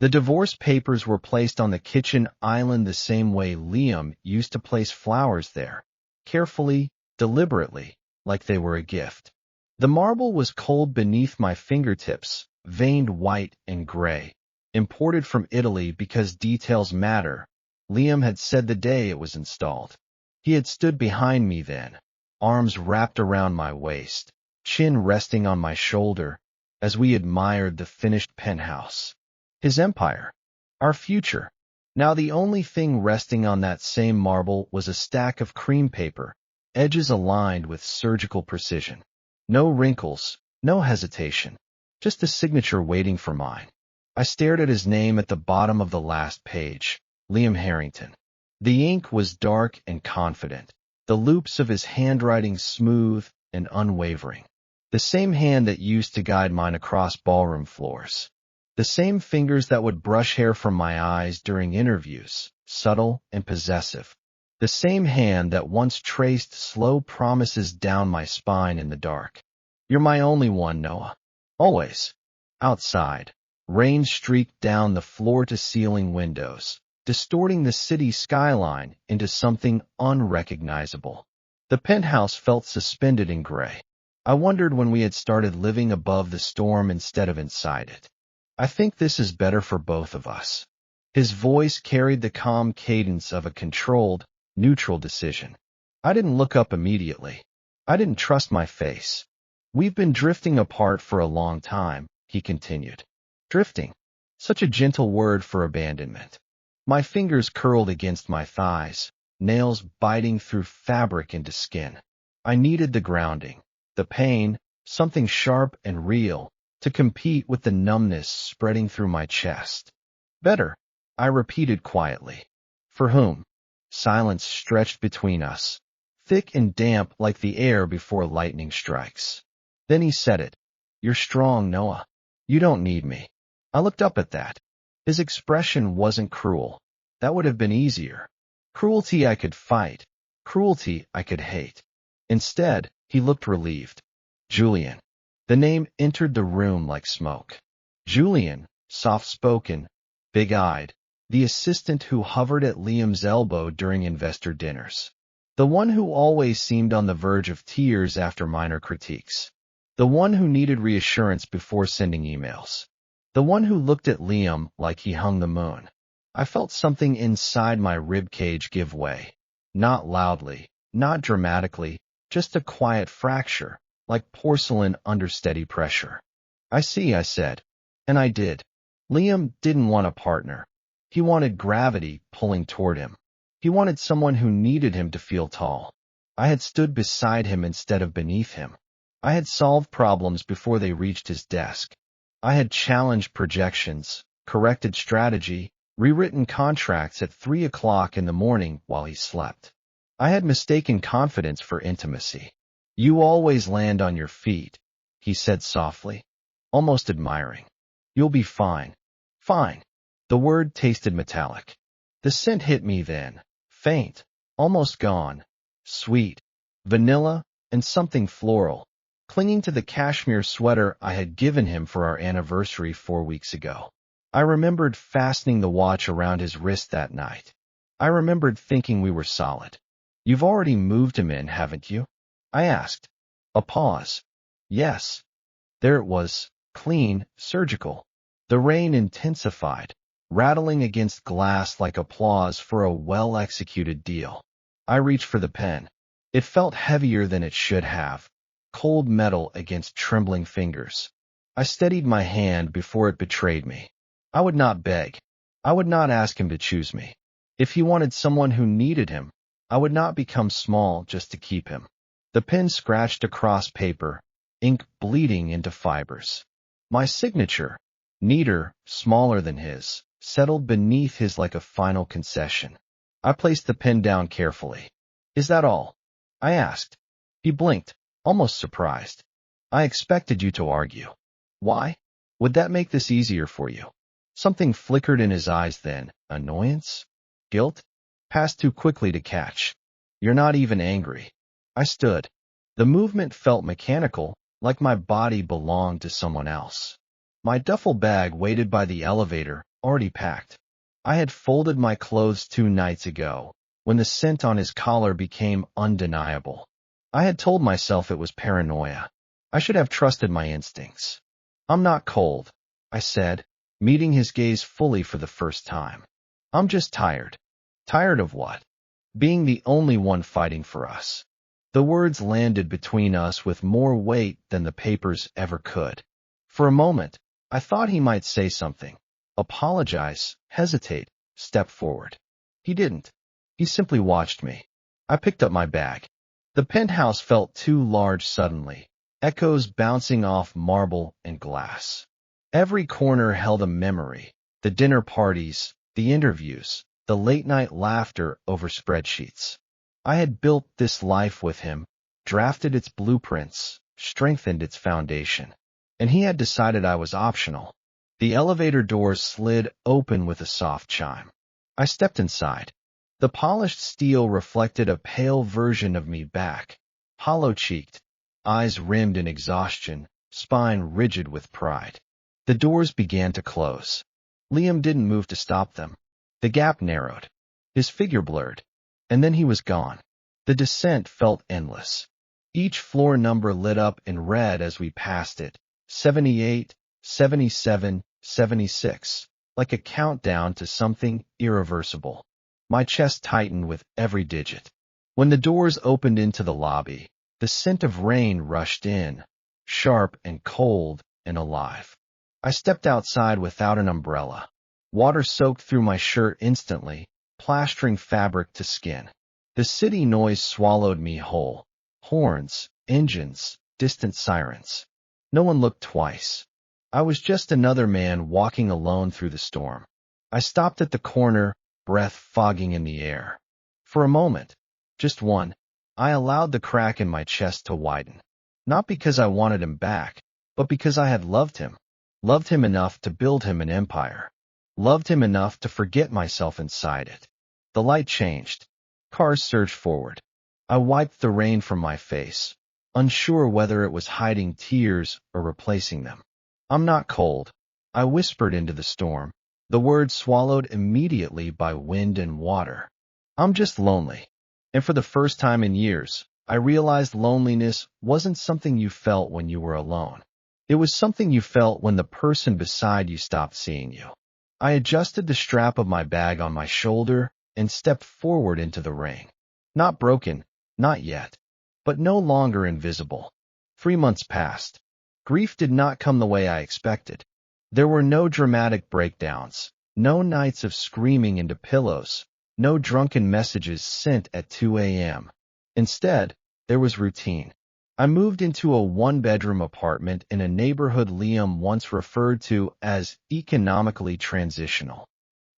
The divorce papers were placed on the kitchen island the same way Liam used to place flowers there, carefully, deliberately, like they were a gift. The marble was cold beneath my fingertips, veined white and gray. Imported from Italy because details matter, Liam had said the day it was installed. He had stood behind me then, arms wrapped around my waist, chin resting on my shoulder, as we admired the finished penthouse. His empire, our future. Now the only thing resting on that same marble was a stack of cream paper, edges aligned with surgical precision. No wrinkles, no hesitation, just a signature waiting for mine. I stared at his name at the bottom of the last page, Liam Harrington. The ink was dark and confident, the loops of his handwriting smooth and unwavering. The same hand that used to guide mine across ballroom floors. The same fingers that would brush hair from my eyes during interviews, subtle and possessive. The same hand that once traced slow promises down my spine in the dark. You're my only one, Noah. Always. Outside, rain streaked down the floor-to-ceiling windows, distorting the city skyline into something unrecognizable. The penthouse felt suspended in gray. I wondered when we had started living above the storm instead of inside it. I think this is better for both of us. His voice carried the calm cadence of a controlled, neutral decision. I didn't look up immediately. I didn't trust my face. We've been drifting apart for a long time, he continued. Drifting. Such a gentle word for abandonment. My fingers curled against my thighs, nails biting through fabric into skin. I needed the grounding, the pain, something sharp and real, to compete with the numbness spreading through my chest. Better, I repeated quietly. For whom? Silence stretched between us, thick and damp like the air before lightning strikes. Then he said it. You're strong, Noah. You don't need me. I looked up at that. His expression wasn't cruel. That would have been easier. Cruelty I could fight. Cruelty I could hate. Instead, he looked relieved. Julian. The name entered the room like smoke. Julian, soft-spoken, big-eyed, the assistant who hovered at Liam's elbow during investor dinners. The one who always seemed on the verge of tears after minor critiques. The one who needed reassurance before sending emails. The one who looked at Liam like he hung the moon. I felt something inside my ribcage give way. Not loudly, not dramatically, just a quiet fracture, like porcelain under steady pressure. I see, I said. And I did. Liam didn't want a partner. He wanted gravity pulling toward him. He wanted someone who needed him to feel tall. I had stood beside him instead of beneath him. I had solved problems before they reached his desk. I had challenged projections, corrected strategy, rewritten contracts at 3 o'clock in the morning while he slept. I had mistaken confidence for intimacy. You always land on your feet, he said softly, almost admiring. You'll be fine. Fine. The word tasted metallic. The scent hit me then, faint, almost gone, sweet, vanilla, and something floral, clinging to the cashmere sweater I had given him for our anniversary 4 weeks ago. I remembered fastening the watch around his wrist that night. I remembered thinking we were solid. You've already moved him in, haven't you? I asked. A pause. Yes. There it was, clean, surgical. The rain intensified, rattling against glass like applause for a well-executed deal. I reached for the pen. It felt heavier than it should have, cold metal against trembling fingers. I steadied my hand before it betrayed me. I would not beg. I would not ask him to choose me. If he wanted someone who needed him, I would not become small just to keep him. The pen scratched across paper, ink bleeding into fibers. My signature, neater, smaller than his, settled beneath his like a final concession. I placed the pen down carefully. Is that all? I asked. He blinked, almost surprised. I expected you to argue. Why? Would that make this easier for you? Something flickered in his eyes then. Annoyance? Guilt? Passed too quickly to catch. You're not even angry. I stood. The movement felt mechanical, like my body belonged to someone else. My duffel bag waited by the elevator, already packed. I had folded my clothes 2 nights ago, when the scent on his collar became undeniable. I had told myself it was paranoia. I should have trusted my instincts. I'm not cold, I said, meeting his gaze fully for the first time. I'm just tired. Tired of what? Being the only one fighting for us. The words landed between us with more weight than the papers ever could. For a moment, I thought he might say something. Apologize, hesitate, step forward. He didn't. He simply watched me. I picked up my bag. The penthouse felt too large suddenly, echoes bouncing off marble and glass. Every corner held a memory, the dinner parties, the interviews, the late-night laughter over spreadsheets. I had built this life with him, drafted its blueprints, strengthened its foundation. And he had decided I was optional. The elevator doors slid open with a soft chime. I stepped inside. The polished steel reflected a pale version of me back, hollow-cheeked, eyes rimmed in exhaustion, spine rigid with pride. The doors began to close. Liam didn't move to stop them. The gap narrowed. His figure blurred. And then he was gone. The descent felt endless. Each floor number lit up in red as we passed it. 78, 77, 76, like a countdown to something irreversible. My chest tightened with every digit. When the doors opened into the lobby, the scent of rain rushed in, sharp and cold and alive. I stepped outside without an umbrella. Water soaked through my shirt instantly, plastering fabric to skin. The city noise swallowed me whole. Horns, engines, distant sirens. No one looked twice. I was just another man walking alone through the storm. I stopped at the corner, breath fogging in the air. For a moment, just one, I allowed the crack in my chest to widen. Not because I wanted him back, but because I had loved him. Loved him enough to build him an empire. Loved him enough to forget myself inside it. The light changed. Cars surged forward. I wiped the rain from my face, unsure whether it was hiding tears or replacing them. I'm not cold, I whispered into the storm, the words swallowed immediately by wind and water. I'm just lonely. And for the first time in years, I realized loneliness wasn't something you felt when you were alone. It was something you felt when the person beside you stopped seeing you. I adjusted the strap of my bag on my shoulder and stepped forward into the rain. Not broken, not yet, but no longer invisible. 3 months passed. Grief did not come the way I expected. There were no dramatic breakdowns, no nights of screaming into pillows, no drunken messages sent at 2 a.m. Instead, there was routine. I moved into a one-bedroom apartment in a neighborhood Liam once referred to as economically transitional.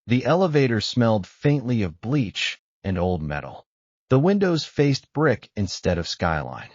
The elevator smelled faintly of bleach and old metal. The windows faced brick instead of skyline.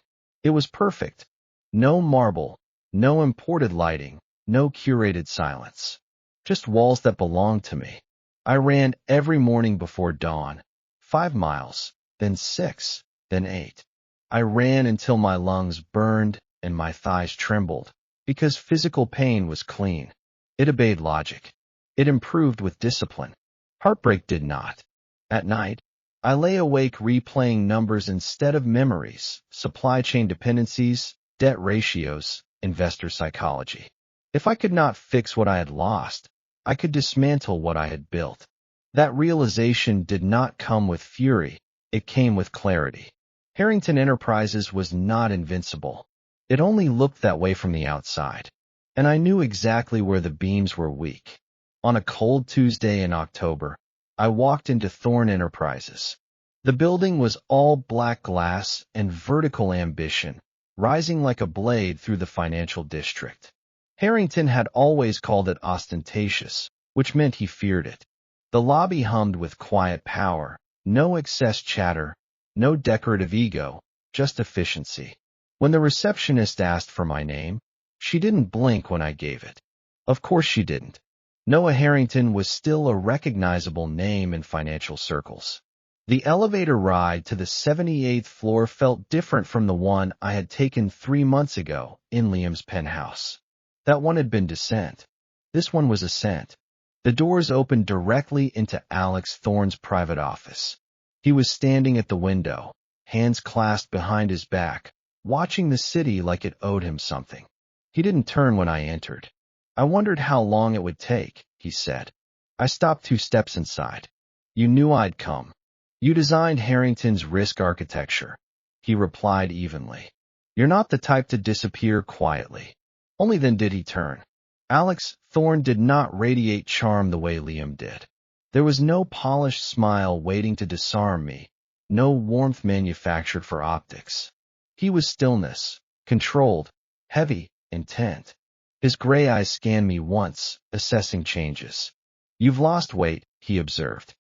It was perfect. No marble, no imported lighting, no curated silence. Just walls that belonged to me. I ran every morning before dawn. 5 miles, then 6, then 8. I ran until my lungs burned and my thighs trembled, because physical pain was clean. It obeyed logic. It improved with discipline. Heartbreak did not. At night, I lay awake replaying numbers instead of memories, supply chain dependencies, debt ratios, investor psychology. If I could not fix what I had lost, I could dismantle what I had built. That realization did not come with fury, it came with clarity. Harrington Enterprises was not invincible. It only looked that way from the outside. And I knew exactly where the beams were weak. On a cold Tuesday in October, I walked into Thorne Enterprises. The building was all black glass and vertical ambition, rising like a blade through the financial district. Harrington had always called it ostentatious, which meant he feared it. The lobby hummed with quiet power, no excess chatter, no decorative ego, just efficiency. When the receptionist asked for my name, she didn't blink when I gave it. Of course she didn't. Noah Harrington was still a recognizable name in financial circles. The elevator ride to the 78th floor felt different from the one I had taken 3 months ago in Liam's penthouse. That one had been descent. This one was ascent. The doors opened directly into Alex Thorne's private office. He was standing at the window, hands clasped behind his back, watching the city like it owed him something. He didn't turn when I entered. I wondered how long it would take, he said. I stopped 2 steps inside. You knew I'd come. You designed Harrington's risk architecture, he replied evenly. You're not the type to disappear quietly. Only then did he turn. Alex Thorne did not radiate charm the way Liam did. There was no polished smile waiting to disarm me, no warmth manufactured for optics. He was stillness, controlled, heavy, intent. His gray eyes scanned me once, assessing changes. You've lost weight, he observed.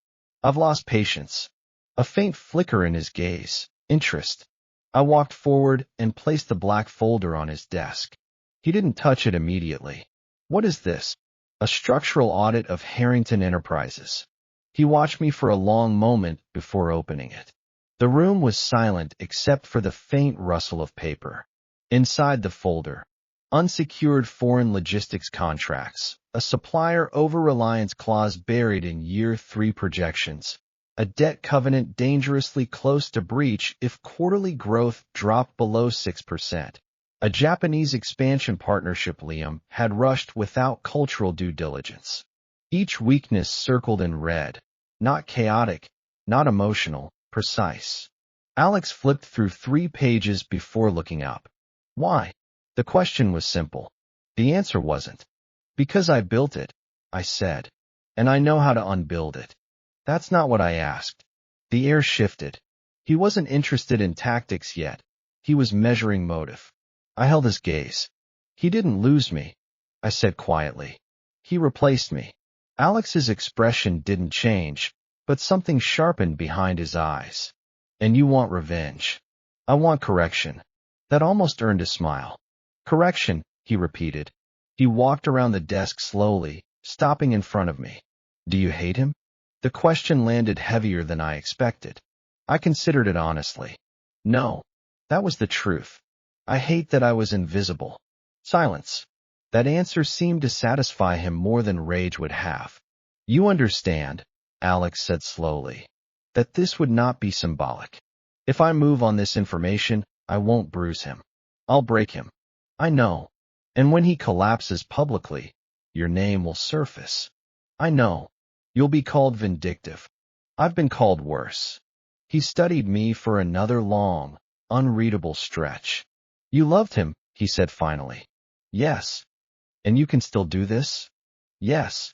I've lost patience. A faint flicker in his gaze, interest. I walked forward and placed the black folder on his desk. He didn't touch it immediately. What is this? A structural audit of Harrington Enterprises. He watched me for a long moment before opening it. The room was silent except for the faint rustle of paper. Inside the folder, unsecured foreign logistics contracts, a supplier over-reliance clause buried in year 3 projections, a debt covenant dangerously close to breach if quarterly growth dropped below 6%. A Japanese expansion partnership Liam had rushed without cultural due diligence. Each weakness circled in red, not chaotic, not emotional, precise. Alex flipped through 3 pages before looking up. Why? The question was simple. The answer wasn't. Because I built it, I said. And I know how to unbuild it. That's not what I asked. The air shifted. He wasn't interested in tactics yet. He was measuring motive. I held his gaze. He didn't lose me, I said quietly. He replaced me. Alex's expression didn't change, but something sharpened behind his eyes. And you want revenge. I want correction. That almost earned a smile. Correction, he repeated. He walked around the desk slowly, stopping in front of me. Do you hate him? The question landed heavier than I expected. I considered it honestly. No, that was the truth. I hate that I was invisible. Silence. That answer seemed to satisfy him more than rage would have. You understand, Alex said slowly, that this would not be symbolic. If I move on this information, I won't bruise him. I'll break him. I know. And when he collapses publicly, your name will surface. I know. You'll be called vindictive. I've been called worse. He studied me for another long, unreadable stretch. You loved him, he said finally. Yes. And you can still do this? Yes.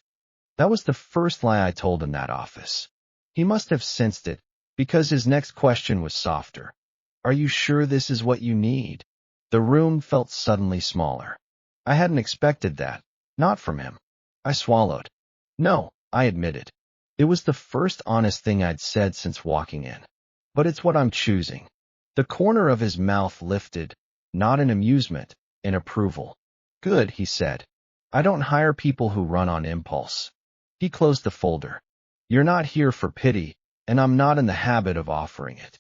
That was the first lie I told in that office. He must have sensed it, because his next question was softer. Are you sure this is what you need? The room felt suddenly smaller. I hadn't expected that, not from him. I swallowed. No, I admitted. It was the first honest thing I'd said since walking in. But it's what I'm choosing. The corner of his mouth lifted, not in amusement, in approval. Good, he said. I don't hire people who run on impulse. He closed the folder. You're not here for pity, and I'm not in the habit of offering it.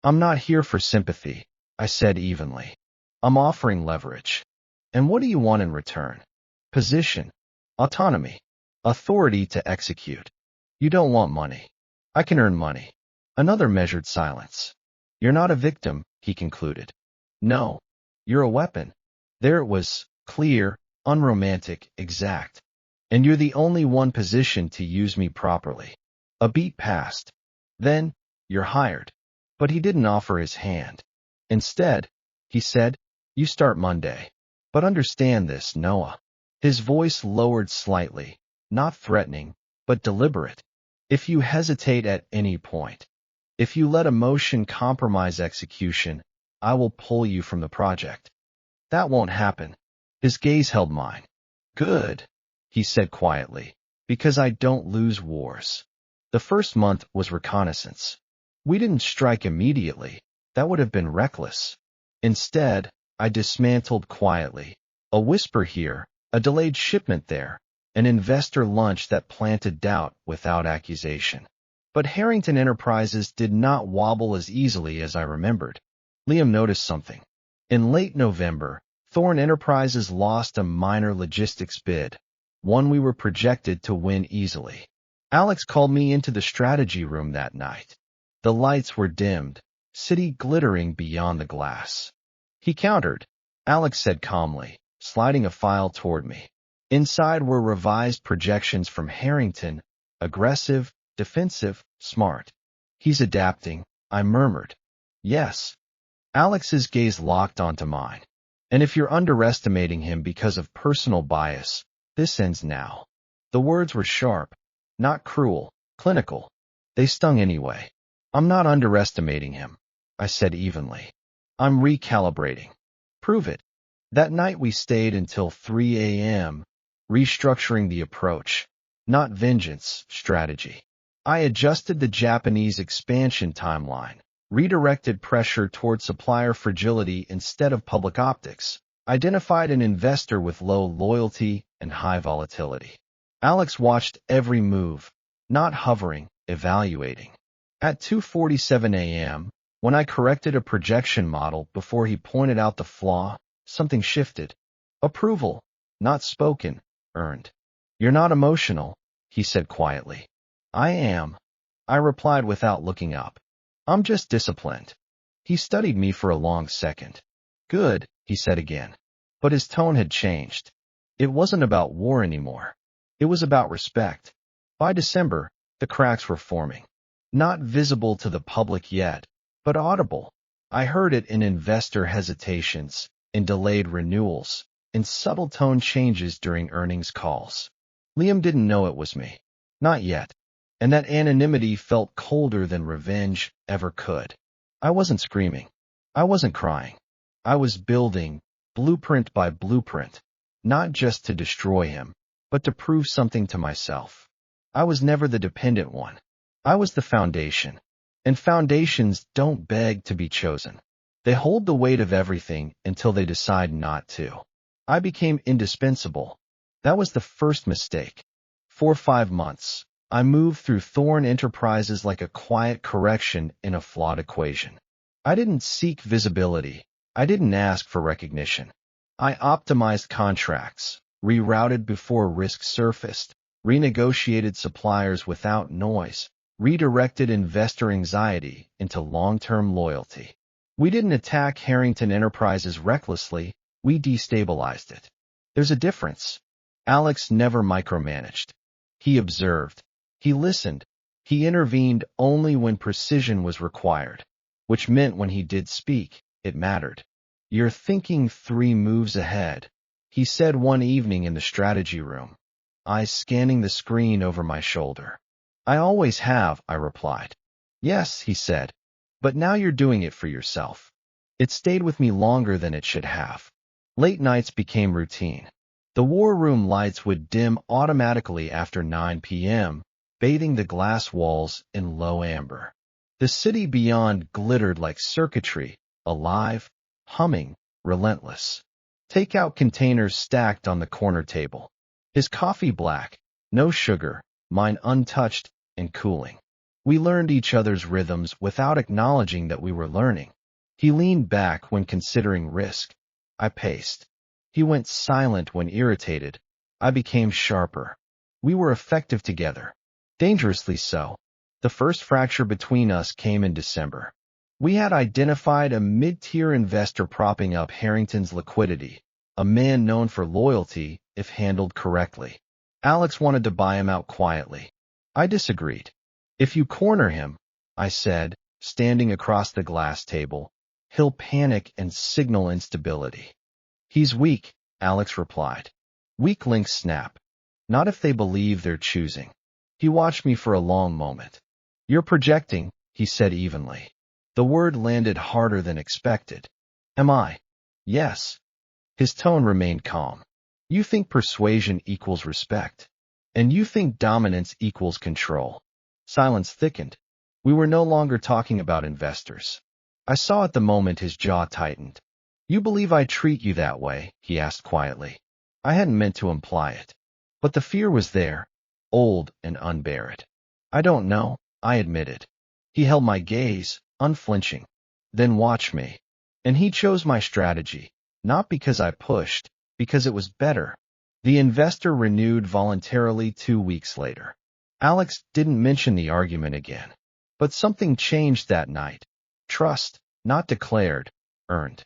I'm not here for sympathy, I said evenly. I'm offering leverage. And what do you want in return? Position, autonomy, authority to execute. You don't want money. I can earn money. Another measured silence. You're not a victim, he concluded. No. You're a weapon. There it was, clear, unromantic, exact. And you're the only one positioned to use me properly. A beat passed. Then, you're hired. But he didn't offer his hand. Instead, he said, you start Monday. But understand this, Noah. His voice lowered slightly, not threatening, but deliberate. If you hesitate at any point, if you let emotion compromise execution, I will pull you from the project. That won't happen. His gaze held mine. Good, he said quietly, because I don't lose wars. The first month was reconnaissance. We didn't strike immediately. That would have been reckless. Instead, I dismantled quietly. A whisper here, a delayed shipment there, an investor lunch that planted doubt without accusation. But Harrington Enterprises did not wobble as easily as I remembered. Liam noticed something. In late November, Thorne Enterprises lost a minor logistics bid. one we were projected to win easily. Alex called me into the strategy room that night. The lights were dimmed, city glittering beyond the glass. He countered, Alex said calmly, sliding a file toward me. Inside were revised projections from Harrington, aggressive, defensive, smart. He's adapting, I murmured. Yes. Alex's gaze locked onto mine. And if you're underestimating him because of personal bias, this ends now. The words were sharp, not cruel, clinical. They stung anyway. I'm not underestimating him, I said evenly. I'm recalibrating. Prove it. That night we stayed until 3 a.m., restructuring the approach, not vengeance, strategy. I adjusted the Japanese expansion timeline, redirected pressure toward supplier fragility instead of public optics, identified an investor with low loyalty and high volatility. Alex watched every move, not hovering, evaluating. At 2:47 a.m., when I corrected a projection model before he pointed out the flaw, something shifted. Approval, not spoken, earned. You're not emotional, he said quietly. I am, I replied without looking up. I'm just disciplined. He studied me for a long second. Good, he said again. But his tone had changed. It wasn't about war anymore. It was about respect. By December, the cracks were forming. Not visible to the public yet, but audible. I heard it in investor hesitations, in delayed renewals, in subtle tone changes during earnings calls. Liam didn't know it was me. Not yet. And that anonymity felt colder than revenge ever could. I wasn't screaming. I wasn't crying. I was building, blueprint by blueprint, not just to destroy him, but to prove something to myself. I was never the dependent one. I was the foundation. And foundations don't beg to be chosen. They hold the weight of everything until they decide not to. I became indispensable. That was the first mistake. For 5 months, I moved through Thorn Enterprises like a quiet correction in a flawed equation. I didn't seek visibility. I didn't ask for recognition. I optimized contracts, rerouted before risk surfaced, renegotiated suppliers without noise, redirected investor anxiety into long-term loyalty. We didn't attack Harrington Enterprises recklessly, we destabilized it. There's a difference. Alex never micromanaged. He observed. He listened. He intervened only when precision was required, which meant when he did speak, it mattered. You're thinking 3 moves ahead, he said one evening in the strategy room, eyes scanning the screen over my shoulder. I always have, I replied. Yes, he said, but now you're doing it for yourself. It stayed with me longer than it should have. Late nights became routine. The war room lights would dim automatically after 9 p.m., bathing the glass walls in low amber. The city beyond glittered like circuitry, alive, humming, relentless. Takeout containers stacked on the corner table. His coffee black, no sugar, mine untouched and cooling. We learned each other's rhythms without acknowledging that we were learning. He leaned back when considering risk. I paced. He went silent when irritated. I became sharper. We were effective together. Dangerously so. The first fracture between us came in December. We had identified a mid-tier investor propping up Harrington's liquidity, a man known for loyalty if handled correctly. Alex wanted to buy him out quietly. I disagreed. If you corner him, I said, standing across the glass table, he'll panic and signal instability. He's weak, Alex replied. Weak links snap. Not if they believe they're choosing. He watched me for a long moment. You're projecting, he said evenly. The word landed harder than expected. Am I? Yes. His tone remained calm. You think persuasion equals respect. And you think dominance equals control. Silence thickened. We were no longer talking about investors. I saw at the moment his jaw tightened. You believe I treat you that way? He asked quietly. I hadn't meant to imply it. But the fear was there, old and unburied. I don't know, I admitted. He held my gaze, unflinching. Then watch me. And he chose my strategy, not because I pushed, because it was better. The investor renewed voluntarily 2 weeks later. Alex didn't mention the argument again. But something changed that night. Trust, not declared, earned.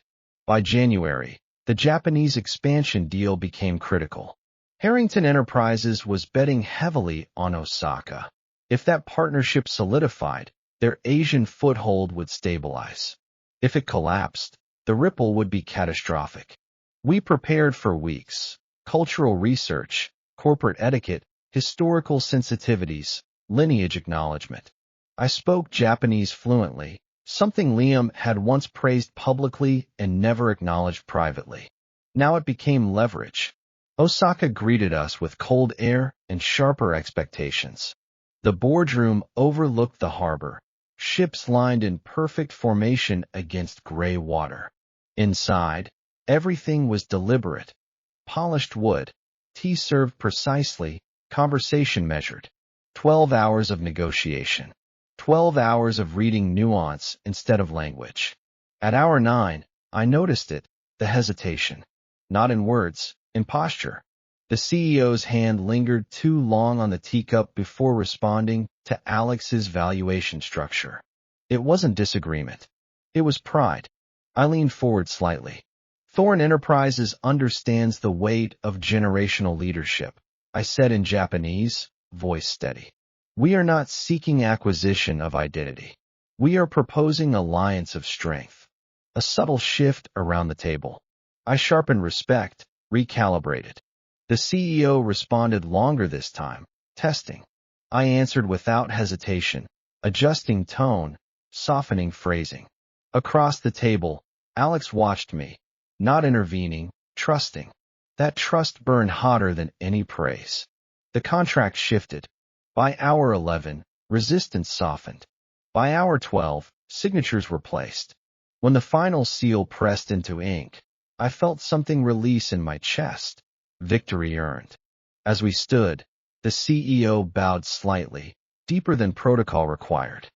By January, the Japanese expansion deal became critical. Harrington Enterprises was betting heavily on Osaka. If that partnership solidified, their Asian foothold would stabilize. If it collapsed, the ripple would be catastrophic. We prepared for weeks. Cultural research, corporate etiquette, historical sensitivities, lineage acknowledgement. I spoke Japanese fluently, something Liam had once praised publicly and never acknowledged privately. Now it became leverage. Osaka greeted us with cold air and sharper expectations. The boardroom overlooked the harbor, ships lined in perfect formation against gray water. Inside, everything was deliberate. Polished wood, tea served precisely, conversation measured. 12 hours of negotiation. 12 hours of reading nuance instead of language. At hour 9, I noticed it, the hesitation. Not in words, in posture. The CEO's hand lingered too long on the teacup before responding to Alex's valuation structure. It wasn't disagreement. It was pride. I leaned forward slightly. Thorne Enterprises understands the weight of generational leadership, I said in Japanese, voice steady. We are not seeking acquisition of identity. We are proposing alliance of strength. A subtle shift around the table. I sharpened respect, recalibrated. The CEO responded longer this time, testing. I answered without hesitation, adjusting tone, softening phrasing. Across the table, Alex watched me, not intervening, trusting. That trust burned hotter than any praise. The contract shifted. By hour 11, resistance softened. By hour 12, signatures were placed. When the final seal pressed into ink, I felt something release in my chest. Victory earned. As we stood, the CEO bowed slightly, deeper than protocol required.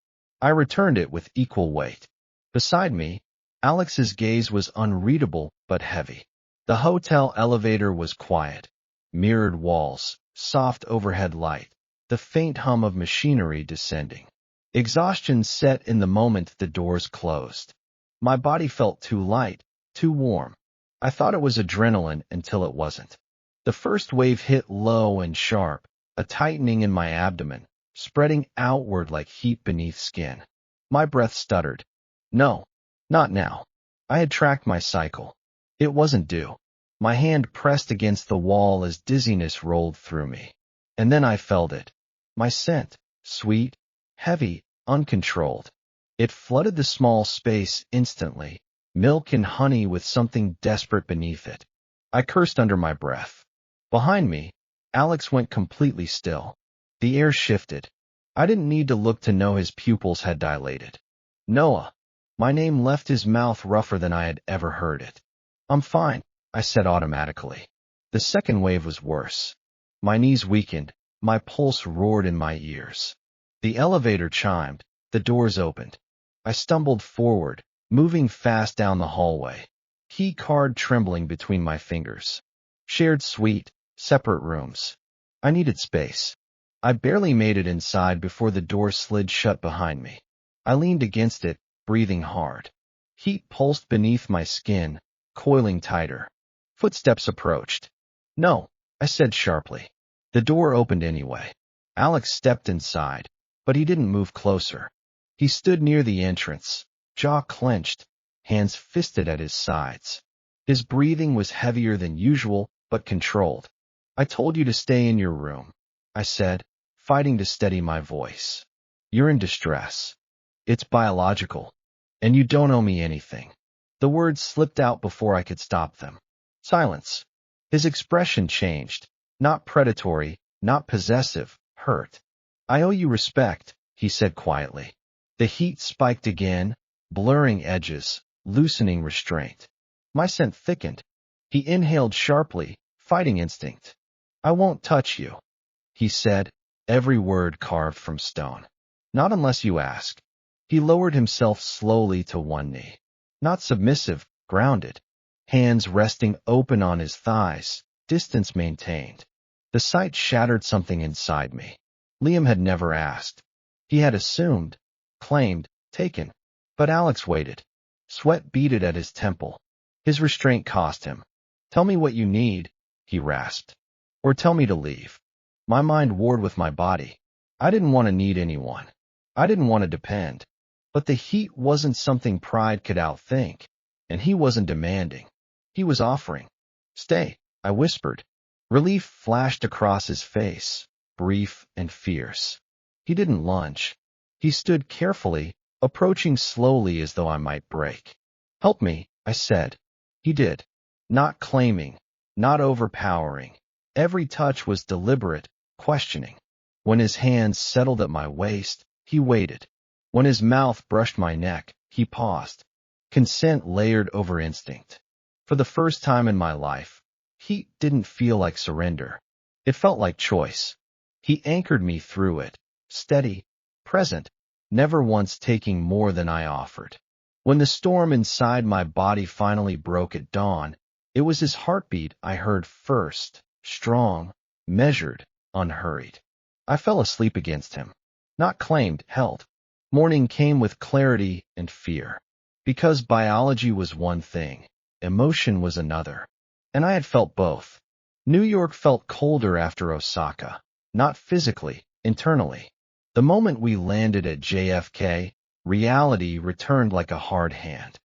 I returned it with equal weight. Beside me, Alex's gaze was unreadable but heavy. The hotel elevator was quiet. Mirrored walls, soft overhead light, the faint hum of machinery descending. Exhaustion set in the moment the doors closed. My body felt too light, too warm. I thought it was adrenaline until it wasn't. The first wave hit low and sharp, a tightening in my abdomen, spreading outward like heat beneath skin. My breath stuttered. No, not now. I had tracked my cycle. It wasn't due. My hand pressed against the wall as dizziness rolled through me. And then I felt it. My scent, sweet, heavy, uncontrolled. It flooded the small space instantly, milk and honey with something desperate beneath it. I cursed under my breath. Behind me, Alex went completely still. The air shifted. I didn't need to look to know his pupils had dilated. Noah. My name left his mouth rougher than I had ever heard it. I'm fine, I said automatically. The second wave was worse. My knees weakened, my pulse roared in my ears. The elevator chimed, the doors opened. I stumbled forward, moving fast down the hallway. Key card trembling between my fingers. Shared suite, separate rooms. I needed space. I barely made it inside before the door slid shut behind me. I leaned against it, breathing hard. Heat pulsed beneath my skin, coiling tighter. Footsteps approached. No, I said sharply. The door opened anyway. Alex stepped inside, but he didn't move closer. He stood near the entrance, jaw clenched, hands fisted at his sides. His breathing was heavier than usual, but controlled. I told you to stay in your room, I said, fighting to steady my voice. You're in distress. It's biological. And you don't owe me anything. The words slipped out before I could stop them. Silence. His expression changed. Not predatory, not possessive, hurt. I owe you respect, he said quietly. The heat spiked again, blurring edges, loosening restraint. My scent thickened. He inhaled sharply, fighting instinct. I won't touch you, he said, every word carved from stone. Not unless you ask. He lowered himself slowly to one knee. Not submissive, grounded. Hands resting open on his thighs, distance maintained. The sight shattered something inside me. Liam had never asked. He had assumed, claimed, taken. But Alex waited. Sweat beaded at his temple. His restraint cost him. "Tell me what you need," he rasped. "Or tell me to leave." My mind warred with my body. I didn't want to need anyone. I didn't want to depend. But the heat wasn't something pride could outthink. And he wasn't demanding. He was offering. "Stay," I whispered. Relief flashed across his face, brief and fierce. He didn't lunge. He stood carefully, approaching slowly as though I might break. "Help me," I said. He did. Not claiming, not overpowering. Every touch was deliberate, questioning. When his hands settled at my waist, he waited. When his mouth brushed my neck, he paused. Consent layered over instinct. For the first time in my life, heat didn't feel like surrender. It felt like choice. He anchored me through it, steady, present, never once taking more than I offered. When the storm inside my body finally broke at dawn, it was his heartbeat I heard first, strong, measured, unhurried. I fell asleep against him. Not claimed, held. Morning came with clarity and fear. Because biology was one thing, emotion was another. And I had felt both. New York felt colder after Osaka. Not physically, internally. The moment we landed at JFK, reality returned like a hard hand.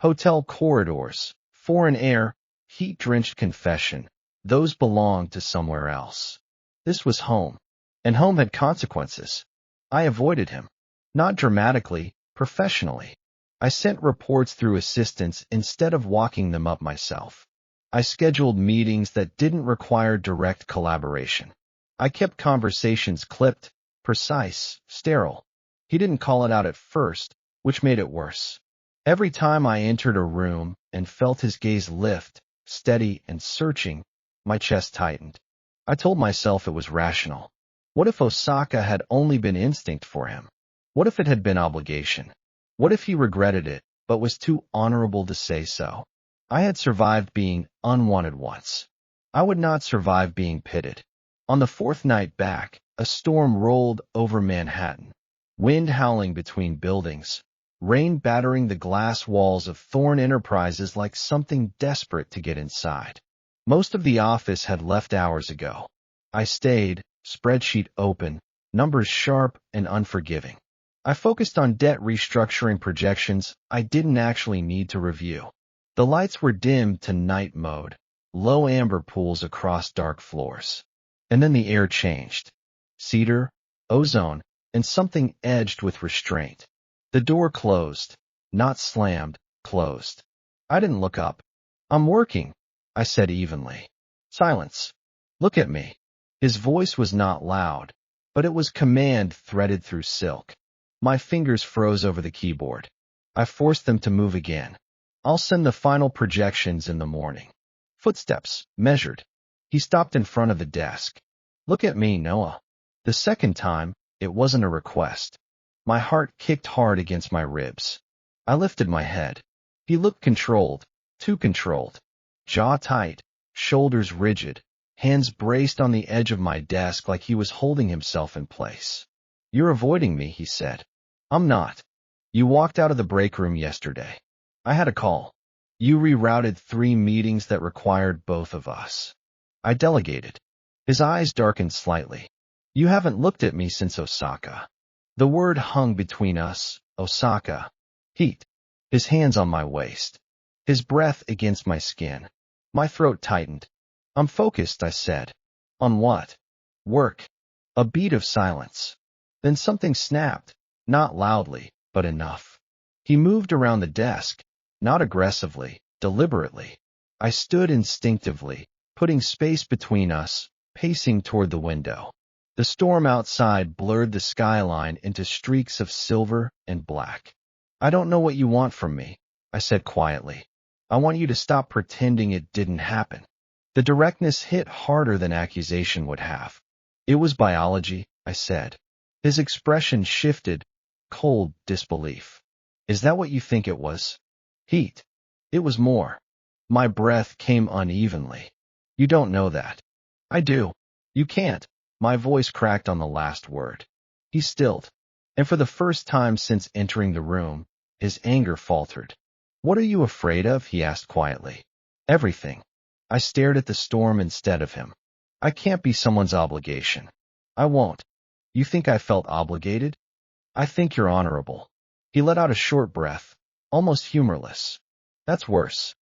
Hotel corridors, foreign air, heat-drenched confession. Those belonged to somewhere else. This was home. And home had consequences. I avoided him. Not dramatically, professionally. I sent reports through assistants instead of walking them up myself. I scheduled meetings that didn't require direct collaboration. I kept conversations clipped, precise, sterile. He didn't call it out at first, which made it worse. Every time I entered a room and felt his gaze lift, steady and searching, my chest tightened. I told myself it was rational. What if Osaka had only been instinct for him? What if it had been obligation? What if he regretted it, but was too honorable to say so? I had survived being unwanted once. I would not survive being pitted. On the fourth night back, a storm rolled over Manhattan. Wind howling between buildings. Rain battering the glass walls of Thorne Enterprises like something desperate to get inside. Most of the office had left hours ago. I stayed, spreadsheet open, numbers sharp and unforgiving. I focused on debt restructuring projections I didn't actually need to review. The lights were dimmed to night mode, low amber pools across dark floors. And then the air changed. Cedar, ozone, and something edged with restraint. The door closed, not slammed, closed. I didn't look up. "I'm working," I said evenly. Silence. "Look at me." His voice was not loud, but it was command threaded through silk. My fingers froze over the keyboard. I forced them to move again. "I'll send the final projections in the morning." Footsteps, measured. He stopped in front of the desk. "Look at me, Noah." The second time, it wasn't a request. My heart kicked hard against my ribs. I lifted my head. He looked controlled, too controlled. Jaw tight, shoulders rigid, hands braced on the edge of my desk like he was holding himself in place. "You're avoiding me," he said. "I'm not. You walked out of the break room yesterday. I had a call. You rerouted 3 meetings that required both of us. I delegated." His eyes darkened slightly. "You haven't looked at me since Osaka." The word hung between us, Osaka. Heat. His hands on my waist. His breath against my skin. My throat tightened. "I'm focused," I said. "On what?" "Work." A beat of silence. Then something snapped, not loudly, but enough. He moved around the desk, not aggressively, deliberately. I stood instinctively, putting space between us, pacing toward the window. The storm outside blurred the skyline into streaks of silver and black. "I don't know what you want from me," I said quietly. "I want you to stop pretending it didn't happen." The directness hit harder than accusation would have. "It was biology," I said. His expression shifted, cold disbelief. "Is that what you think it was?" "Heat." "It was more." My breath came unevenly. You don't know that. I do. You can't. My voice cracked on the last word. He stilled, and for the first time since entering the room, his anger faltered. What are you afraid of? He asked quietly. Everything. I stared at the storm instead of him. I can't be someone's obligation. I won't. You think I felt obligated? I think you're honorable. He let out a short breath, almost humorless. That's worse.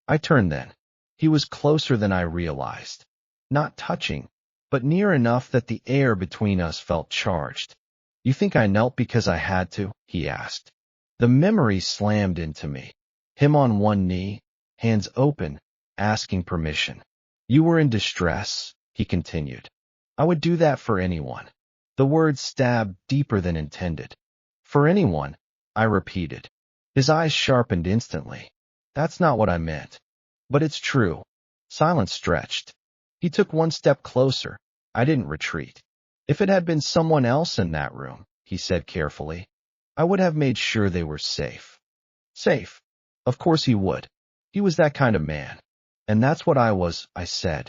I turned then. He was closer than I realized. Not touching, but near enough that the air between us felt charged. You think I knelt because I had to? He asked. The memory slammed into me. Him on one knee, hands open, asking permission. You were in distress, he continued. I would do that for anyone. The words stabbed deeper than intended. For anyone, I repeated. His eyes sharpened instantly. That's not what I meant. But it's true. Silence stretched. He took one step closer. I didn't retreat. If it had been someone else in that room, he said carefully, I would have made sure they were safe. Safe. Of course he would. He was that kind of man. And that's what I was, I said.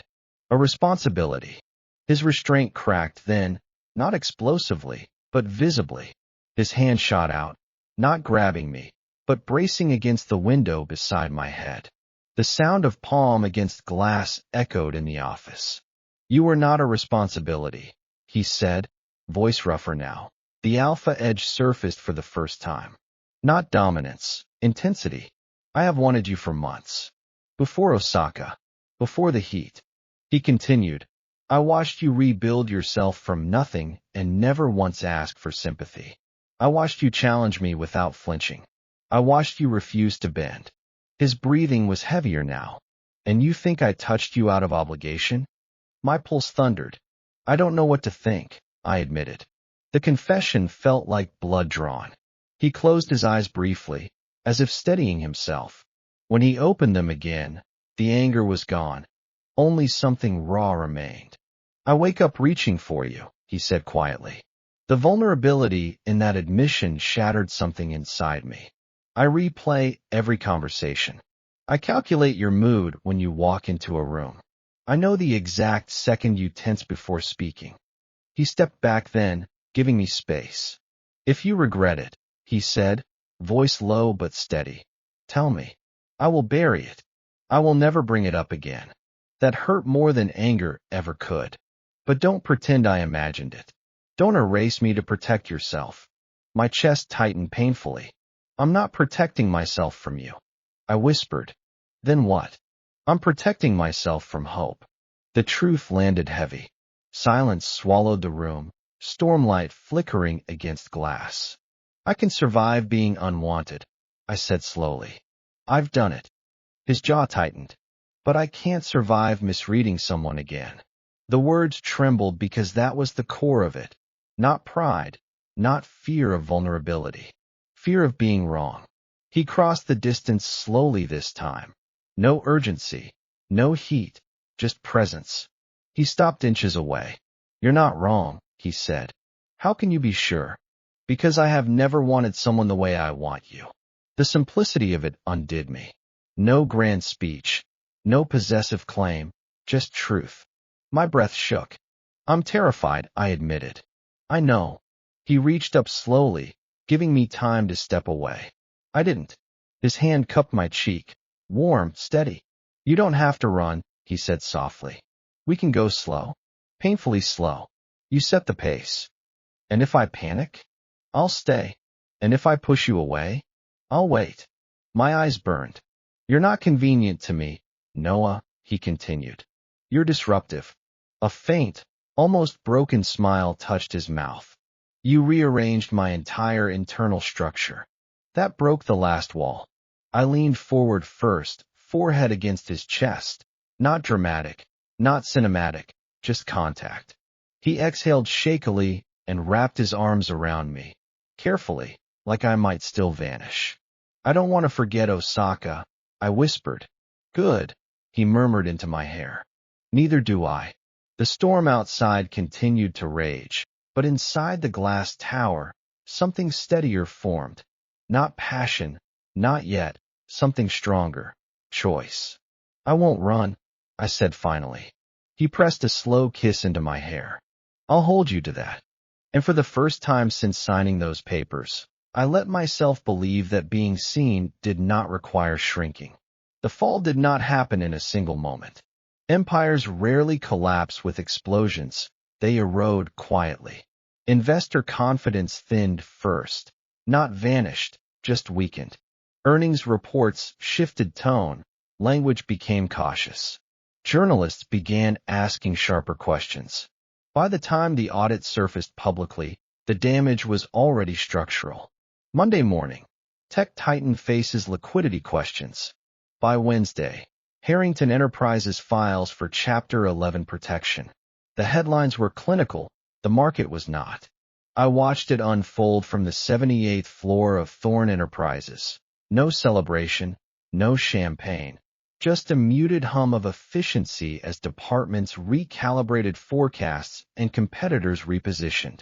A responsibility. His restraint cracked then, not explosively, but visibly. His hand shot out, not grabbing me, but bracing against the window beside my head. The sound of palm against glass echoed in the office. You were not a responsibility, he said, voice rougher now. The alpha edge surfaced for the first time. Not dominance, intensity. I have wanted you for months. Before Osaka. Before the heat. He continued. I watched you rebuild yourself from nothing and never once ask for sympathy. I watched you challenge me without flinching. I watched you refuse to bend. His breathing was heavier now. And you think I touched you out of obligation? My pulse thundered. I don't know what to think, I admitted. The confession felt like blood drawn. He closed his eyes briefly, as if steadying himself. When he opened them again, the anger was gone. Only something raw remained. I wake up reaching for you, he said quietly. The vulnerability in that admission shattered something inside me. I replay every conversation. I calculate your mood when you walk into a room. I know the exact second you tense before speaking. He stepped back then, giving me space. If you regret it, he said, voice low but steady, tell me. I will bury it. I will never bring it up again. That hurt more than anger ever could. But don't pretend I imagined it. Don't erase me to protect yourself. My chest tightened painfully. I'm not protecting myself from you. I whispered. Then what? I'm protecting myself from hope. The truth landed heavy. Silence swallowed the room, stormlight flickering against glass. I can survive being unwanted, I said slowly. I've done it. His jaw tightened. But I can't survive misreading someone again. The words trembled because that was the core of it. Not pride, not fear of vulnerability. Fear of being wrong. He crossed the distance slowly this time. No urgency, no heat, just presence. He stopped inches away. You're not wrong, he said. How can you be sure? Because I have never wanted someone the way I want you. The simplicity of it undid me. No grand speech, no possessive claim, just truth. My breath shook. I'm terrified, I admitted. I know. He reached up slowly, giving me time to step away. I didn't. His hand cupped my cheek, warm, steady. You don't have to run, he said softly. We can go slow. Painfully slow. You set the pace. And if I panic, I'll stay. And if I push you away, I'll wait. My eyes burned. You're not convenient to me, Noah, he continued. You're disruptive. A faint, almost broken smile touched his mouth. You rearranged my entire internal structure. That broke the last wall. I leaned forward first, forehead against his chest. Not dramatic, not cinematic, just contact. He exhaled shakily and wrapped his arms around me, carefully, like I might still vanish. I don't want to forget Osaka, I whispered. Good, he murmured into my hair. Neither do I. The storm outside continued to rage, but inside the glass tower, something steadier formed. Not passion, not yet, something stronger. Choice. I won't run, I said finally. He pressed a slow kiss into my hair. I'll hold you to that. And for the first time since signing those papers, I let myself believe that being seen did not require shrinking. The fall did not happen in a single moment. Empires rarely collapse with explosions. They erode quietly. Investor confidence thinned first, not vanished, just weakened. Earnings reports shifted tone. Language became cautious. Journalists began asking sharper questions. By the time the audit surfaced publicly, the damage was already structural. Monday morning, Tech Titan faces liquidity questions. By Wednesday, Harrington Enterprises files for Chapter 11 protection. The headlines were clinical, the market was not. I watched it unfold from the 78th floor of Thorne Enterprises. No celebration, no champagne. Just a muted hum of efficiency as departments recalibrated forecasts and competitors repositioned.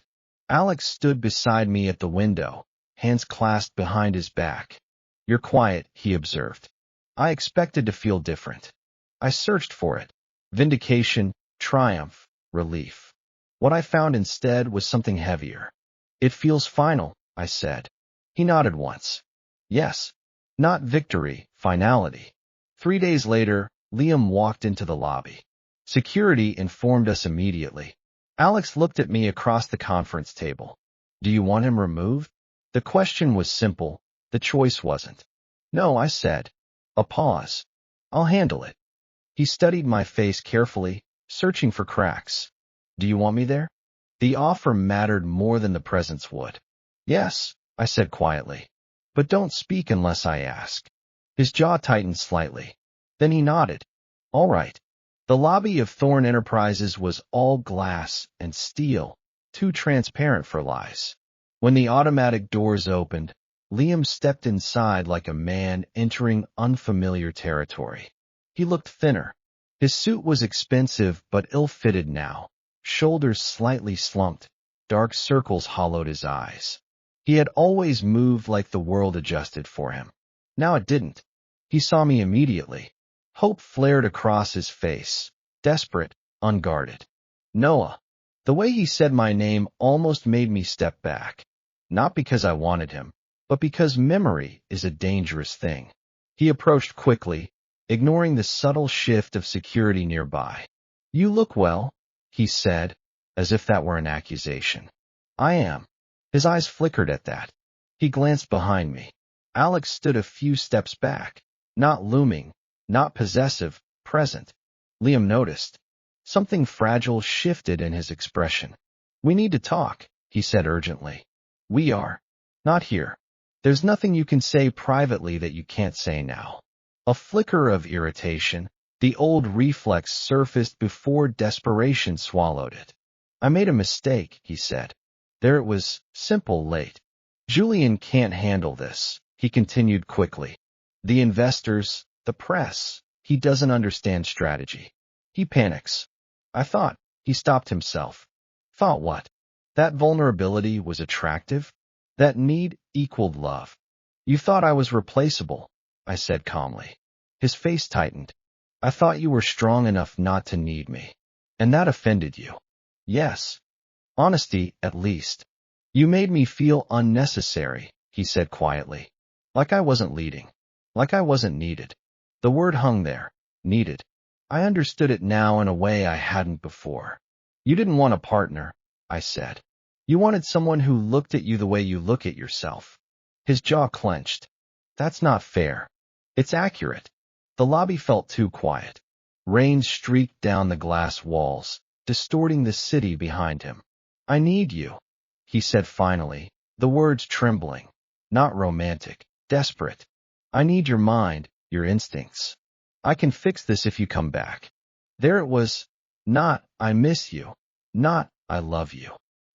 Alex stood beside me at the window, hands clasped behind his back. You're quiet, he observed. I expected to feel different. I searched for it. Vindication, triumph, relief. What I found instead was something heavier. It feels final, I said. He nodded once. Yes. Not victory, finality. 3 days later, Liam walked into the lobby. Security informed us immediately. Alex looked at me across the conference table. Do you want him removed? The question was simple. The choice wasn't. No, I said. A pause. I'll handle it. He studied my face carefully, searching for cracks. Do you want me there? The offer mattered more than the presence would. Yes, I said quietly. But don't speak unless I ask. His jaw tightened slightly. Then he nodded. All right. The lobby of Thorne Enterprises was all glass and steel, too transparent for lies. When the automatic doors opened, Liam stepped inside like a man entering unfamiliar territory. He looked thinner. His suit was expensive but ill-fitted now, shoulders slightly slumped, dark circles hollowed his eyes. He had always moved like the world adjusted for him. Now it didn't. He saw me immediately. Hope flared across his face, desperate, unguarded. Noah. The way he said my name almost made me step back. Not because I wanted him, but because memory is a dangerous thing. He approached quickly, ignoring the subtle shift of security nearby. You look well, he said, as if that were an accusation. I am. His eyes flickered at that. He glanced behind me. Alex stood a few steps back, not looming, not possessive, present. Liam noticed. Something fragile shifted in his expression. We need to talk, he said urgently. We are. Not here. There's nothing you can say privately that you can't say now. A flicker of irritation, the old reflex surfaced before desperation swallowed it. I made a mistake, he said. There it was, simple, late. Julian can't handle this, he continued quickly. The investors, the press, he doesn't understand strategy. He panics. I thought, he stopped himself. Thought what? That vulnerability was attractive? That need equaled love. You thought I was replaceable, I said calmly. His face tightened. I thought you were strong enough not to need me. And that offended you. Yes. Honesty, at least. You made me feel unnecessary, he said quietly. Like I wasn't leading. Like I wasn't needed. The word hung there. Needed. I understood it now in a way I hadn't before. You didn't want a partner, I said. You wanted someone who looked at you the way you look at yourself. His jaw clenched. That's not fair. It's accurate. The lobby felt too quiet. Rain streaked down the glass walls, distorting the city behind him. I need you, he said finally, the words trembling. Not romantic, desperate. I need your mind, your instincts. I can fix this if you come back. There it was. Not, I miss you. Not, I love you.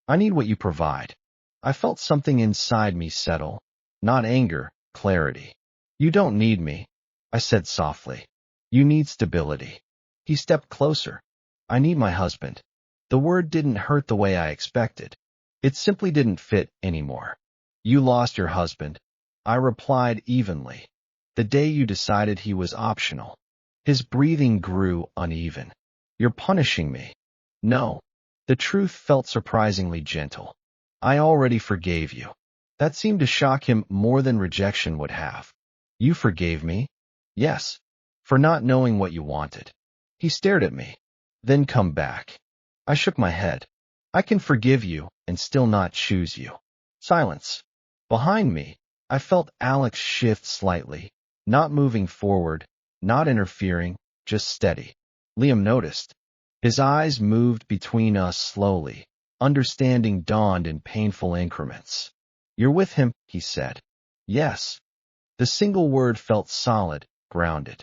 I need what you provide. I felt something inside me settle. Not anger, clarity. You don't need me, I said softly. You need stability. He stepped closer. I need my husband. The word didn't hurt the way I expected. It simply didn't fit anymore. You lost your husband. I replied evenly. The day you decided he was optional. His breathing grew uneven. You're punishing me. No. The truth felt surprisingly gentle. I already forgave you. That seemed to shock him more than rejection would have. You forgave me? Yes. For not knowing what you wanted. He stared at me. Then come back. I shook my head. I can forgive you and still not choose you. Silence. Behind me, I felt Alex shift slightly, not moving forward, not interfering, just steady. Liam noticed. His eyes moved between us slowly. Understanding dawned in painful increments. You're with him, he said. Yes. The single word felt solid, grounded.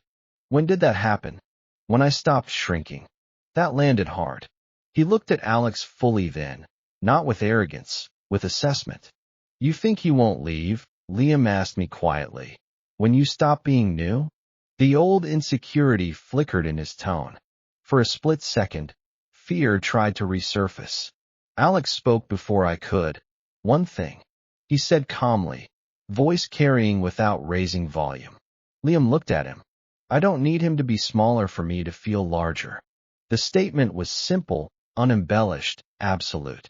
When did that happen? When I stopped shrinking. That landed hard. He looked at Alex fully then, not with arrogance, with assessment. You think you won't leave? Liam asked me quietly. When you stop being new? The old insecurity flickered in his tone. For a split second, fear tried to resurface. Alex spoke before I could. One thing. He said calmly, voice carrying without raising volume. Liam looked at him. I don't need him to be smaller for me to feel larger. The statement was simple, unembellished, absolute.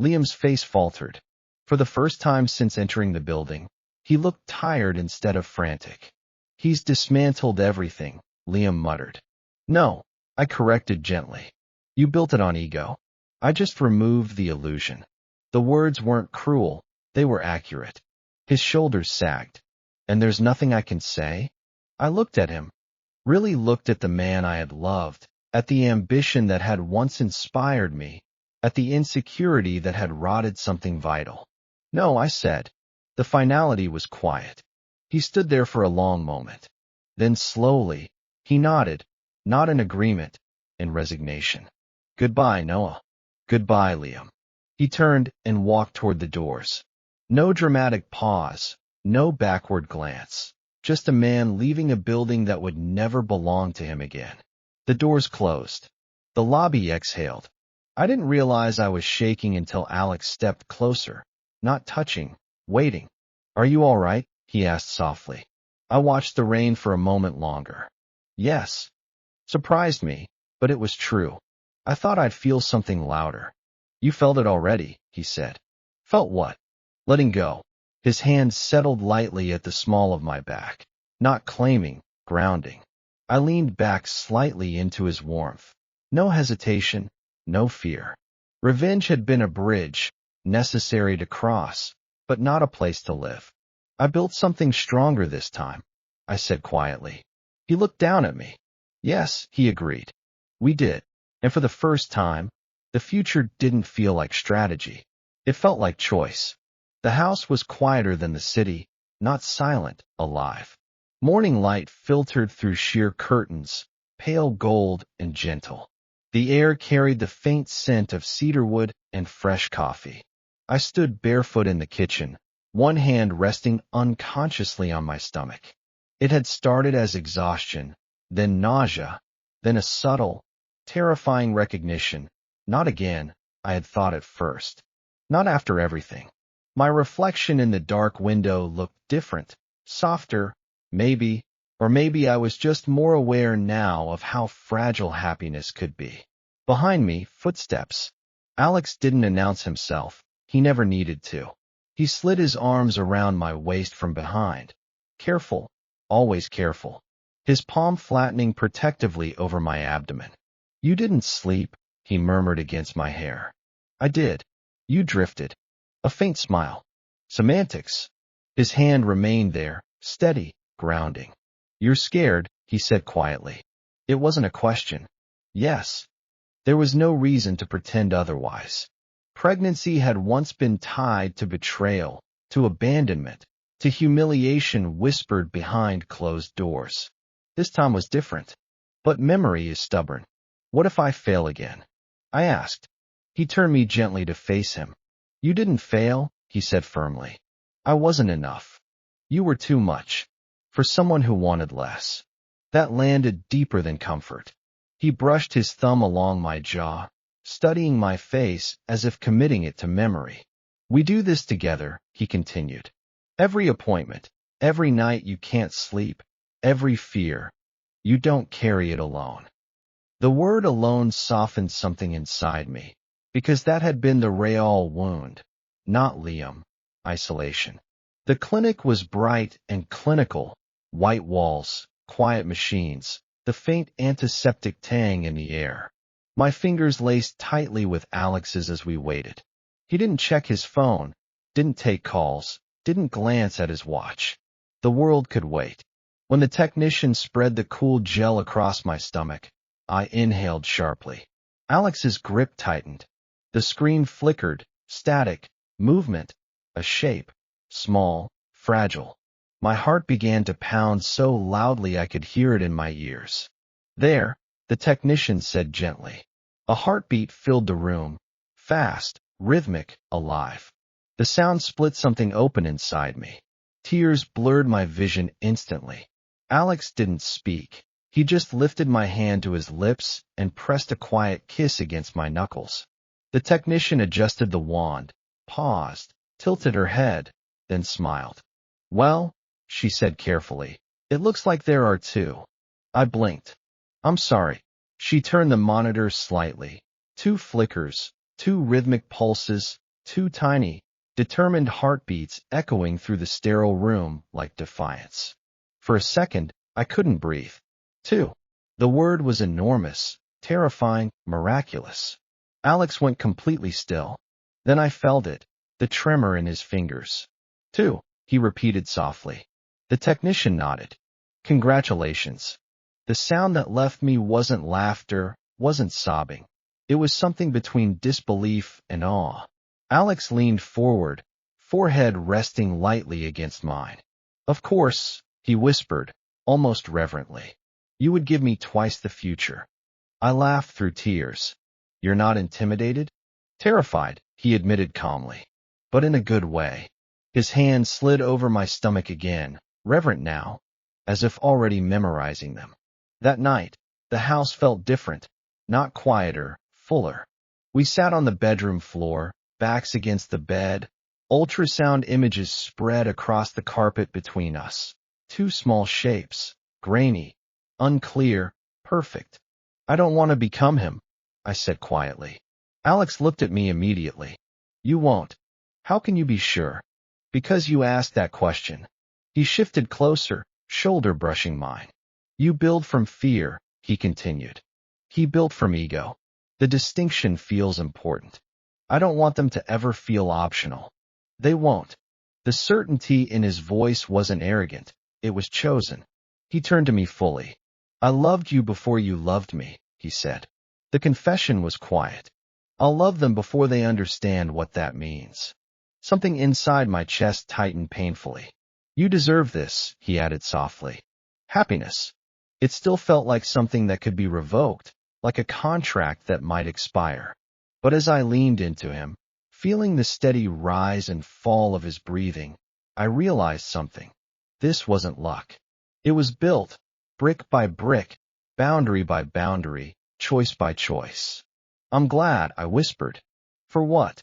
Liam's face faltered. For the first time since entering the building, he looked tired instead of frantic. He's dismantled everything, Liam muttered. No, I corrected gently. You built it on ego. I just removed the illusion. The words weren't cruel, they were accurate. His shoulders sagged. And there's nothing I can say? I looked at him. Really looked at the man I had loved, at the ambition that had once inspired me, at the insecurity that had rotted something vital. No, I said. The finality was quiet. He stood there for a long moment. Then slowly, he nodded, not in agreement, in resignation. Goodbye, Noah. Goodbye, Liam. He turned and walked toward the doors. No dramatic pause, no backward glance. Just a man leaving a building that would never belong to him again. The doors closed. The lobby exhaled. I didn't realize I was shaking until Alex stepped closer, not touching, waiting. Are you all right? He asked softly. I watched the rain for a moment longer. Yes. Surprised me, but it was true. I thought I'd feel something louder. You felt it already, he said. Felt what? Letting go. His hand settled lightly at the small of my back. Not claiming, grounding. I leaned back slightly into his warmth. No hesitation, no fear. Revenge had been a bridge, necessary to cross, but not a place to live. I built something stronger this time, I said quietly. He looked down at me. Yes, he agreed. We did. And for the first time, the future didn't feel like strategy. It felt like choice. The house was quieter than the city, not silent, alive. Morning light filtered through sheer curtains, pale gold and gentle. The air carried the faint scent of cedarwood and fresh coffee. I stood barefoot in the kitchen, one hand resting unconsciously on my stomach. It had started as exhaustion, then nausea, then a subtle, terrifying recognition. Not again, I had thought at first. Not after everything. My reflection in the dark window looked different, softer, maybe, or maybe I was just more aware now of how fragile happiness could be. Behind me, footsteps. Alex didn't announce himself. He never needed to. He slid his arms around my waist from behind. Careful, always careful. His palm flattening protectively over my abdomen. You didn't sleep, he murmured against my hair. I did. You drifted. A faint smile. Semantics. His hand remained there, steady, grounding. You're scared, he said quietly. It wasn't a question. Yes. There was no reason to pretend otherwise. Pregnancy had once been tied to betrayal, to abandonment, to humiliation whispered behind closed doors. This time was different. But memory is stubborn. What if I fail again? I asked. He turned me gently to face him. You didn't fail, he said firmly. I wasn't enough. You were too much. For someone who wanted less. That landed deeper than comfort. He brushed his thumb along my jaw, studying my face as if committing it to memory. We do this together, he continued. Every appointment, every night you can't sleep, every fear. You don't carry it alone. The word alone softened something inside me, because that had been the real wound, not Liam. Isolation. The clinic was bright and clinical, white walls, quiet machines, the faint antiseptic tang in the air. My fingers laced tightly with Alex's as we waited. He didn't check his phone, didn't take calls, didn't glance at his watch. The world could wait. When the technician spread the cool gel across my stomach, I inhaled sharply. Alex's grip tightened. The screen flickered, static, movement, a shape, small, fragile. My heart began to pound so loudly I could hear it in my ears. There, the technician said gently. A heartbeat filled the room, fast, rhythmic, alive. The sound split something open inside me. Tears blurred my vision instantly. Alex didn't speak. He just lifted my hand to his lips and pressed a quiet kiss against my knuckles. The technician adjusted the wand, paused, tilted her head, then smiled. Well, she said carefully, it looks like there are two. I blinked. I'm sorry. She turned the monitor slightly. 2 flickers, 2 rhythmic pulses, 2 tiny, determined heartbeats echoing through the sterile room like defiance. For a second, I couldn't breathe. 2. The word was enormous, terrifying, miraculous. Alex went completely still. Then I felt it, the tremor in his fingers. 2, he repeated softly. The technician nodded. Congratulations. The sound that left me wasn't laughter, wasn't sobbing. It was something between disbelief and awe. Alex leaned forward, forehead resting lightly against mine. Of course, he whispered, almost reverently. You would give me twice the future. I laughed through tears. You're not intimidated? Terrified, he admitted calmly. But in a good way. His hand slid over my stomach again, reverent now, as if already memorizing them. That night, the house felt different, not quieter, fuller. We sat on the bedroom floor, backs against the bed. Ultrasound images spread across the carpet between us. 2 small shapes, grainy, unclear, perfect. I don't want to become him, I said quietly. Alex looked at me immediately. You won't. How can you be sure? Because you asked that question. He shifted closer, shoulder brushing mine. You build from fear, he continued. He built from ego. The distinction feels important. I don't want them to ever feel optional. They won't. The certainty in his voice wasn't arrogant. It was chosen. He turned to me fully. I loved you before you loved me, he said. The confession was quiet. I'll love them before they understand what that means. Something inside my chest tightened painfully. You deserve this, he added softly. Happiness. It still felt like something that could be revoked, like a contract that might expire. But as I leaned into him, feeling the steady rise and fall of his breathing, I realized something. This wasn't luck. It was built, brick by brick, boundary by boundary, choice by choice. I'm glad, I whispered. For what?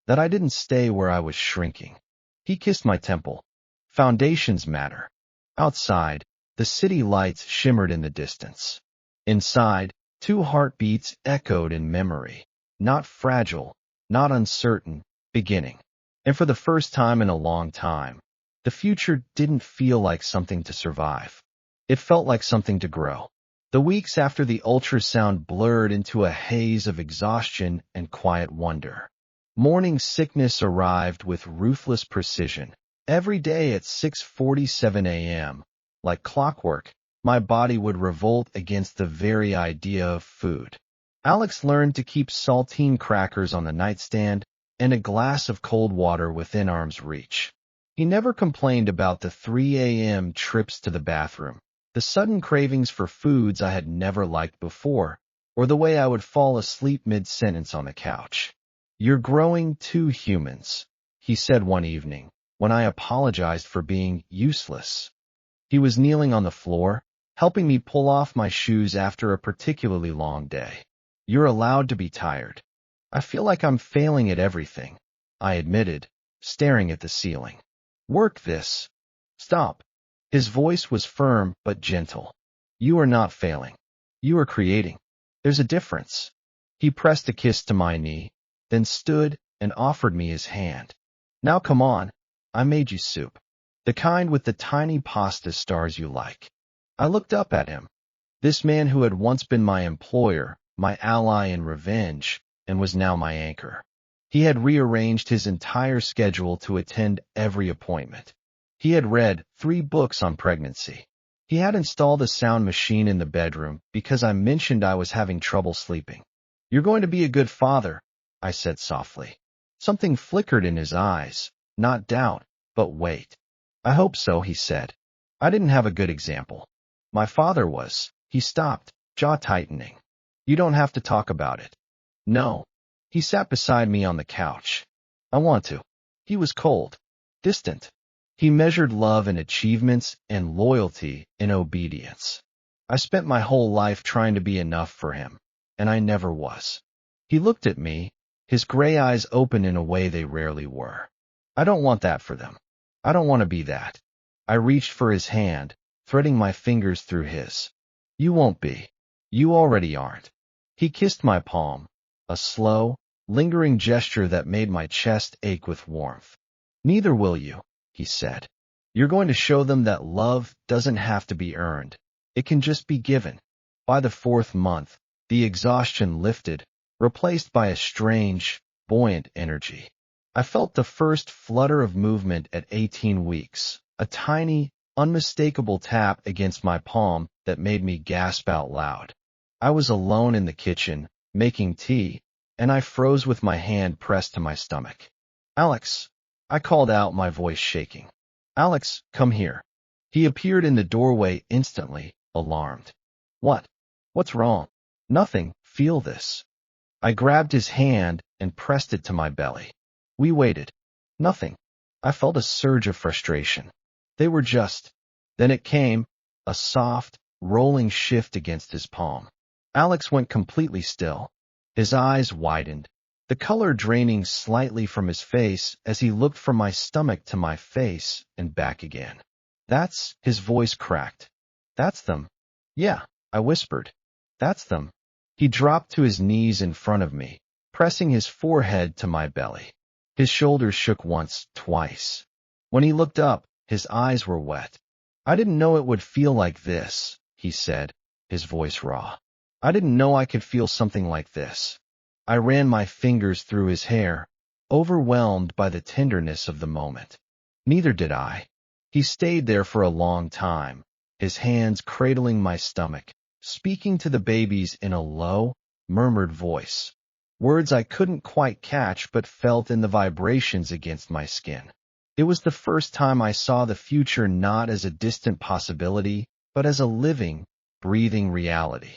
That I didn't stay where I was shrinking. He kissed my temple. Foundations matter. Outside, the city lights shimmered in the distance. Inside, 2 heartbeats echoed in memory. Not fragile, not uncertain, beginning. And for the first time in a long time, the future didn't feel like something to survive. It felt like something to grow. The weeks after the ultrasound blurred into a haze of exhaustion and quiet wonder. Morning sickness arrived with ruthless precision. Every day at 6:47 a.m., like clockwork, my body would revolt against the very idea of food. Alex learned to keep saltine crackers on the nightstand and a glass of cold water within arm's reach. He never complained about the 3 a.m. trips to the bathroom, the sudden cravings for foods I had never liked before, or the way I would fall asleep mid-sentence on the couch. You're growing 2 humans, he said one evening, when I apologized for being useless. He was kneeling on the floor, helping me pull off my shoes after a particularly long day. You're allowed to be tired. I feel like I'm failing at everything, I admitted, staring at the ceiling. Work this. Stop. His voice was firm but gentle. You are not failing. You are creating. There's a difference. He pressed a kiss to my knee, then stood and offered me his hand. Now come on, I made you soup. The kind with the tiny pasta stars you like. I looked up at him. This man who had once been my employer, my ally in revenge, and was now my anchor. He had rearranged his entire schedule to attend every appointment. He had read 3 books on pregnancy. He had installed a sound machine in the bedroom because I mentioned I was having trouble sleeping. You're going to be a good father, I said softly. Something flickered in his eyes, not doubt, but wait. I hope so, he said. I didn't have a good example. My father was. He stopped, jaw tightening. You don't have to talk about it. No. He sat beside me on the couch. I want to. He was cold, distant. He measured love in achievements and loyalty in obedience. I spent my whole life trying to be enough for him, and I never was. He looked at me, his gray eyes open in a way they rarely were. I don't want that for them. I don't want to be that. I reached for his hand, threading my fingers through his. You won't be. You already aren't. He kissed my palm, a slow, lingering gesture that made my chest ache with warmth. Neither will you, he said. You're going to show them that love doesn't have to be earned. It can just be given. By the 4th month, the exhaustion lifted, replaced by a strange, buoyant energy. I felt the first flutter of movement at 18 weeks, a tiny, unmistakable tap against my palm that made me gasp out loud. I was alone in the kitchen, making tea, and I froze with my hand pressed to my stomach. Alex, I called out, my voice shaking. Alex, come here. He appeared in the doorway instantly, alarmed. What? What's wrong? Nothing, feel this. I grabbed his hand and pressed it to my belly. We waited. Nothing. I felt a surge of frustration. They were just. Then it came, a soft, rolling shift against his palm. Alex went completely still. His eyes widened, the color draining slightly from his face as he looked from my stomach to my face and back again. That's, his voice cracked. That's them. Yeah, I whispered. That's them. He dropped to his knees in front of me, pressing his forehead to my belly. His shoulders shook once, twice. When he looked up, his eyes were wet. I didn't know it would feel like this, he said, his voice raw. I didn't know I could feel something like this. I ran my fingers through his hair, overwhelmed by the tenderness of the moment. Neither did I. He stayed there for a long time, his hands cradling my stomach, speaking to the babies in a low, murmured voice. Words I couldn't quite catch but felt in the vibrations against my skin. It was the first time I saw the future not as a distant possibility, but as a living, breathing reality.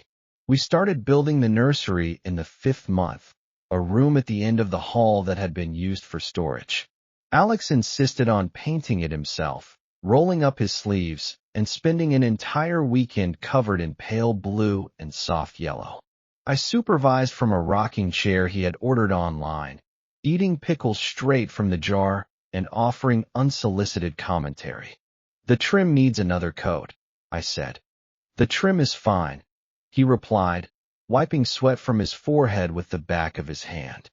We started building the nursery in the 5th month, a room at the end of the hall that had been used for storage. Alex insisted on painting it himself, rolling up his sleeves, and spending an entire weekend covered in pale blue and soft yellow. I supervised from a rocking chair he had ordered online, eating pickles straight from the jar and offering unsolicited commentary. The trim needs another coat, I said. The trim is fine, he replied, wiping sweat from his forehead with the back of his hand.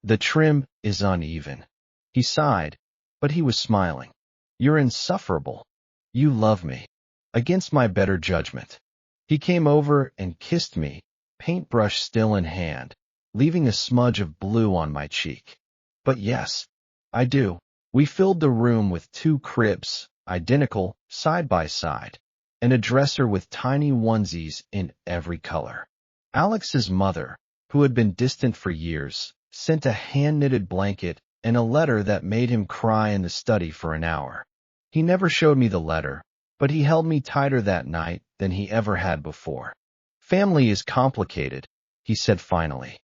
The trim is uneven. He sighed, but he was smiling. You're insufferable. You love me. Against my better judgment. He came over and kissed me, paintbrush still in hand, leaving a smudge of blue on my cheek. But yes, I do. We filled the room with 2 cribs, identical, side by side, and a dresser with tiny onesies in every color. Alex's mother, who had been distant for years, sent a hand-knitted blanket and a letter that made him cry in the study for an hour. He never showed me the letter, but he held me tighter that night than he ever had before. Family is complicated, he said finally,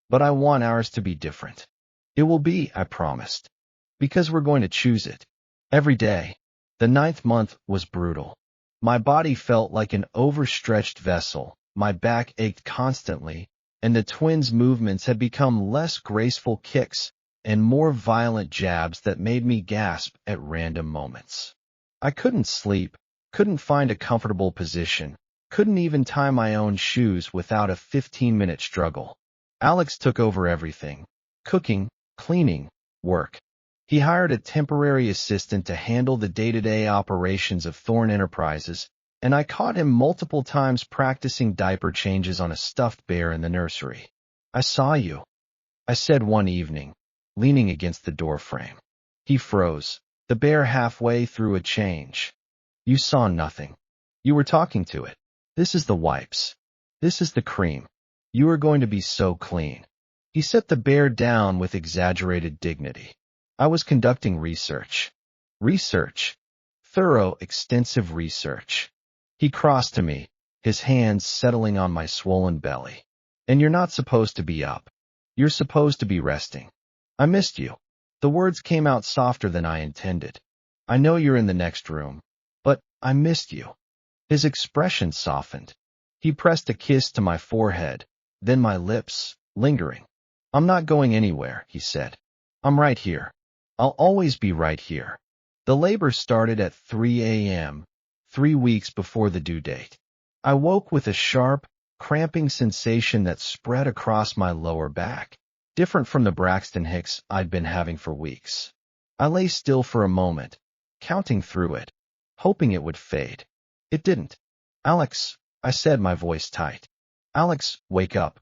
but I want ours to be different. It will be, I promised, because we're going to choose it. Every day. The 9th month was brutal. My body felt like an overstretched vessel, my back ached constantly, and the twins' movements had become less graceful kicks and more violent jabs that made me gasp at random moments. I couldn't sleep, couldn't find a comfortable position, Couldn't even tie my own shoes without a 15-minute struggle. Alex took over everything: cooking, cleaning, work. He hired a temporary assistant to handle the day-to-day operations of Thorn Enterprises, and I caught him multiple times practicing diaper changes on a stuffed bear in the nursery. "I saw you," I said one evening, leaning against the doorframe. He froze, the bear halfway through a change. "You saw nothing. You were talking to it. This is the wipes. This is the cream. You are going to be so clean." He set the bear down with exaggerated dignity. "I was conducting research. Research. Thorough, extensive research." He crossed to me, his hands settling on my swollen belly. "And you're not supposed to be up. You're supposed to be resting. I missed you." The words came out softer than I intended. "I know you're in the next room, but I missed you." His expression softened. He pressed a kiss to my forehead, then my lips, lingering. "I'm not going anywhere," he said. "I'm right here. I'll always be right here." The labor started at 3 a.m., 3 weeks before the due date. I woke with a sharp, cramping sensation that spread across my lower back, different from the Braxton Hicks I'd been having for weeks. I lay still for a moment, counting through it, hoping it would fade. It didn't. "Alex," I said, my voice tight. "Alex, wake up."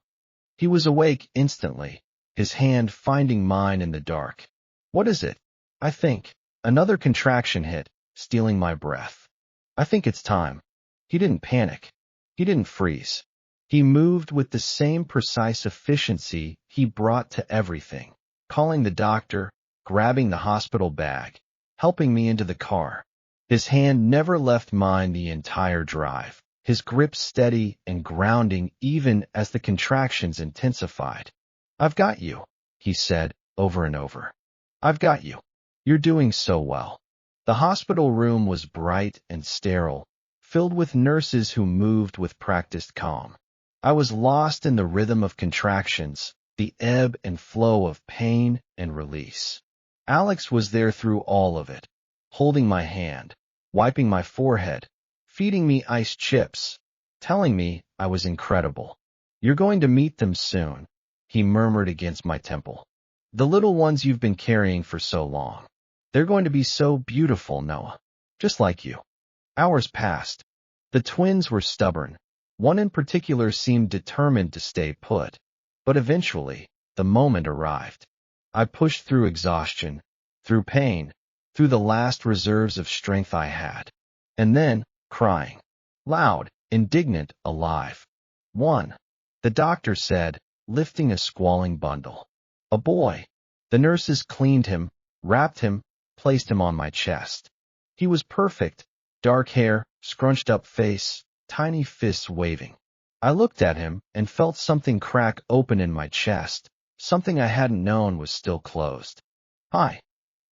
He was awake instantly, his hand finding mine in the dark. "What is it?" I think. Another contraction hit, stealing my breath. "I think it's time." He didn't panic. He didn't freeze. He moved with the same precise efficiency he brought to everything, calling the doctor, grabbing the hospital bag, helping me into the car. His hand never left mine the entire drive, his grip steady and grounding even as the contractions intensified. "I've got you," he said over and over. "I've got you. You're doing so well." The hospital room was bright and sterile, filled with nurses who moved with practiced calm. I was lost in the rhythm of contractions, the ebb and flow of pain and release. Alex was there through all of it, holding my hand, wiping my forehead, feeding me iced chips, telling me I was incredible. "You're going to meet them soon," he murmured against my temple. "The little ones you've been carrying for so long. They're going to be so beautiful, Noah. Just like you." Hours passed. The twins were stubborn. One in particular seemed determined to stay put. But eventually, the moment arrived. I pushed through exhaustion, through pain, through the last reserves of strength I had. And then, crying. Loud, indignant, alive. "One," the doctor said, lifting a squalling bundle. "A boy." The nurses cleaned him, wrapped him, placed him on my chest. He was perfect, dark hair, scrunched up face, tiny fists waving. I looked at him and felt something crack open in my chest, something I hadn't known was still closed. "Hi,"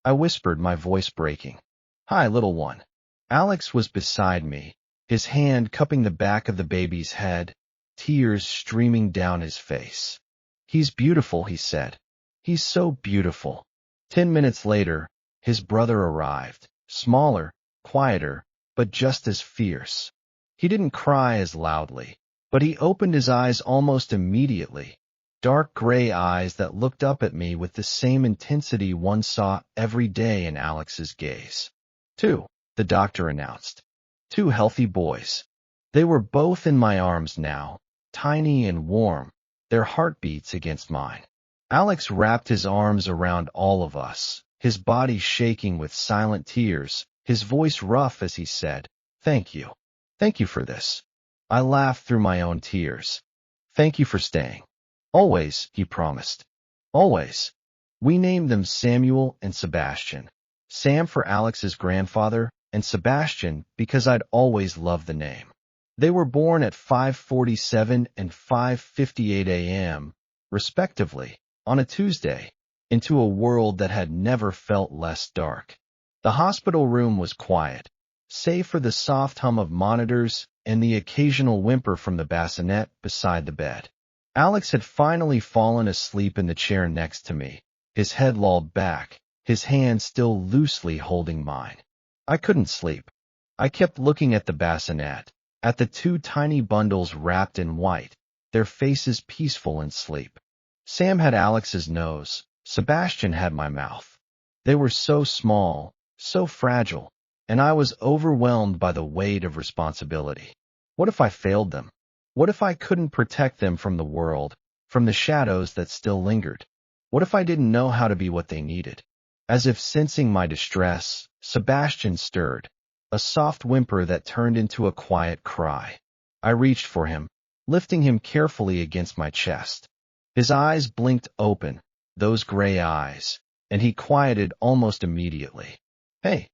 I whispered, my voice breaking. "Hi, little one." Alex was beside me, his hand cupping the back of the baby's head, tears streaming down his face. "He's beautiful," he said. "He's so beautiful." 10 minutes later, his brother arrived, smaller, quieter, but just as fierce. He didn't cry as loudly, but he opened his eyes almost immediately, dark gray eyes that looked up at me with the same intensity one saw every day in Alex's gaze. "Two," the doctor announced. "Two healthy boys." They were both in my arms now, tiny and warm, their heartbeats against mine. Alex wrapped his arms around all of us, his body shaking with silent tears, his voice rough as he said, "Thank you. Thank you for this." I laughed through my own tears. "Thank you for staying." "Always," he promised. "Always." We named them Samuel and Sebastian. Sam for Alex's grandfather, and Sebastian because I'd always loved the name. They were born at 5:47 and 5:58 a.m., respectively, on a Tuesday, into a world that had never felt less dark. The hospital room was quiet, save for the soft hum of monitors and the occasional whimper from the bassinet beside the bed. Alex had finally fallen asleep in the chair next to me, his head lolled back, his hand still loosely holding mine. I couldn't sleep. I kept looking at the bassinet, at the two tiny bundles wrapped in white, their faces peaceful in sleep. Sam had Alex's nose, Sebastian had my mouth. They were so small, so fragile, and I was overwhelmed by the weight of responsibility. What if I failed them? What if I couldn't protect them from the world, from the shadows that still lingered? What if I didn't know how to be what they needed? As if sensing my distress, Sebastian stirred, a soft whimper that turned into a quiet cry. I reached for him, lifting him carefully against my chest. His eyes blinked open, those gray eyes, and he quieted almost immediately. "Hey,"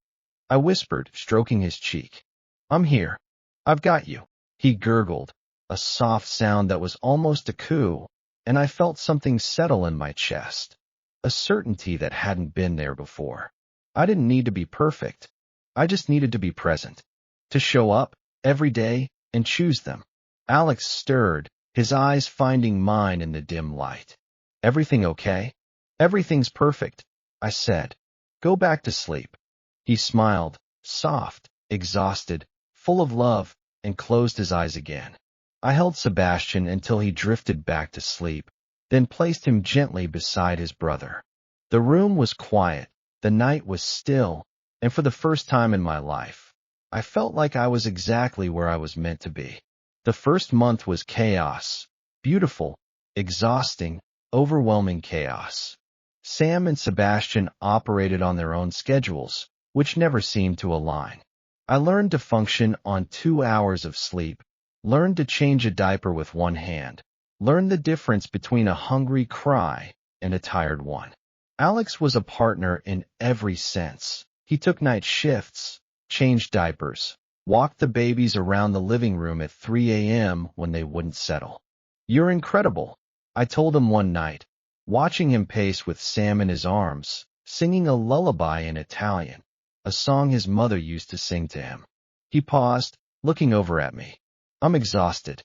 I whispered, stroking his cheek. "I'm here. I've got you." He gurgled, a soft sound that was almost a coo, and I felt something settle in my chest, a certainty that hadn't been there before. I didn't need to be perfect. I just needed to be present, to show up every day and choose them. Alex stirred, his eyes finding mine in the dim light. "Everything okay?" "Everything's perfect," I said. "Go back to sleep." He smiled, soft, exhausted, full of love, and closed his eyes again. I held Sebastian until he drifted back to sleep, then placed him gently beside his brother. The room was quiet, the night was still, and for the first time in my life, I felt like I was exactly where I was meant to be. The first month was chaos, beautiful, exhausting, overwhelming chaos. Sam and Sebastian operated on their own schedules, which never seemed to align. I learned to function on 2 hours of sleep, learned to change a diaper with one hand, learned the difference between a hungry cry and a tired one. Alex was a partner in every sense. He took night shifts, changed diapers, walked the babies around the living room at 3 a.m. when they wouldn't settle. "You're incredible," I told him one night, watching him pace with Sam in his arms, singing a lullaby in Italian, a song his mother used to sing to him. He paused, looking over at me. "I'm exhausted."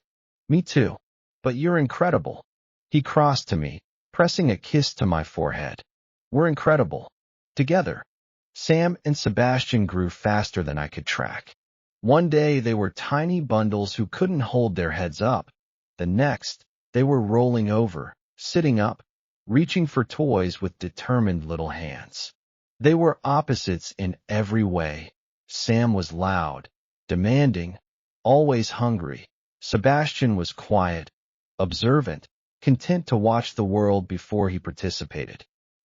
"Me too. But you're incredible." He crossed to me, pressing a kiss to my forehead. "We're incredible. Together." Sam and Sebastian grew faster than I could track. One day they were tiny bundles who couldn't hold their heads up. The next, they were rolling over, sitting up, reaching for toys with determined little hands. They were opposites in every way. Sam was loud, demanding, always hungry. Sebastian was quiet, observant, content to watch the world before he participated.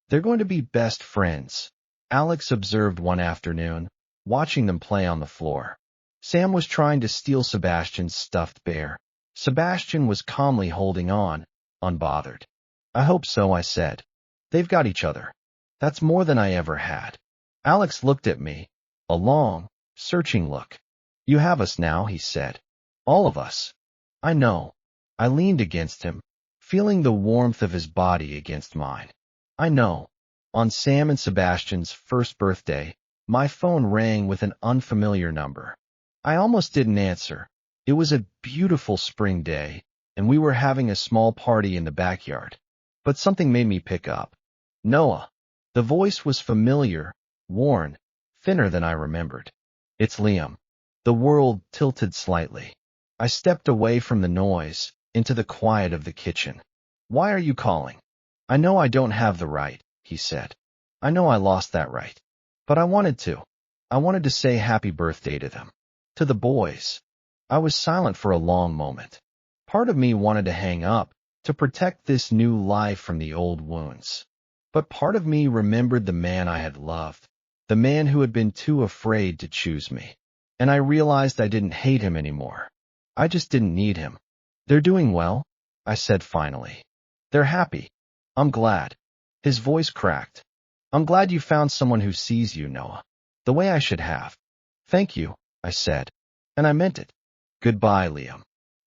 "They're going to be best friends," Alex observed one afternoon, watching them play on the floor. Sam was trying to steal Sebastian's stuffed bear. Sebastian was calmly holding on, unbothered. "I hope so," I said. "They've got each other." That's more than I ever had. Alex looked at me, a long, searching look. "You have us now," he said. "All of us." "I know." I leaned against him, feeling the warmth of his body against mine. "I know." On Sam and Sebastian's first birthday, my phone rang with an unfamiliar number. I almost didn't answer. It was a beautiful spring day, and we were having a small party in the backyard. But something made me pick up. "Noah." The voice was familiar, worn, thinner than I remembered. "It's Liam." The world tilted slightly. I stepped away from the noise, into the quiet of the kitchen. "Why are you calling?" "I know I don't have the right," he said. "I know I lost that right. But I wanted to. I wanted to say happy birthday to them. To the boys." I was silent for a long moment. Part of me wanted to hang up, to protect this new life from the old wounds. But part of me remembered the man I had loved, the man who had been too afraid to choose me. And I realized I didn't hate him anymore. I just didn't need him. "They're doing well," I said finally. "They're happy. I'm glad." His voice cracked. "I'm glad you found someone who sees you, Noah. The way I should have." "Thank you," I said. And I meant it. "Goodbye, Liam."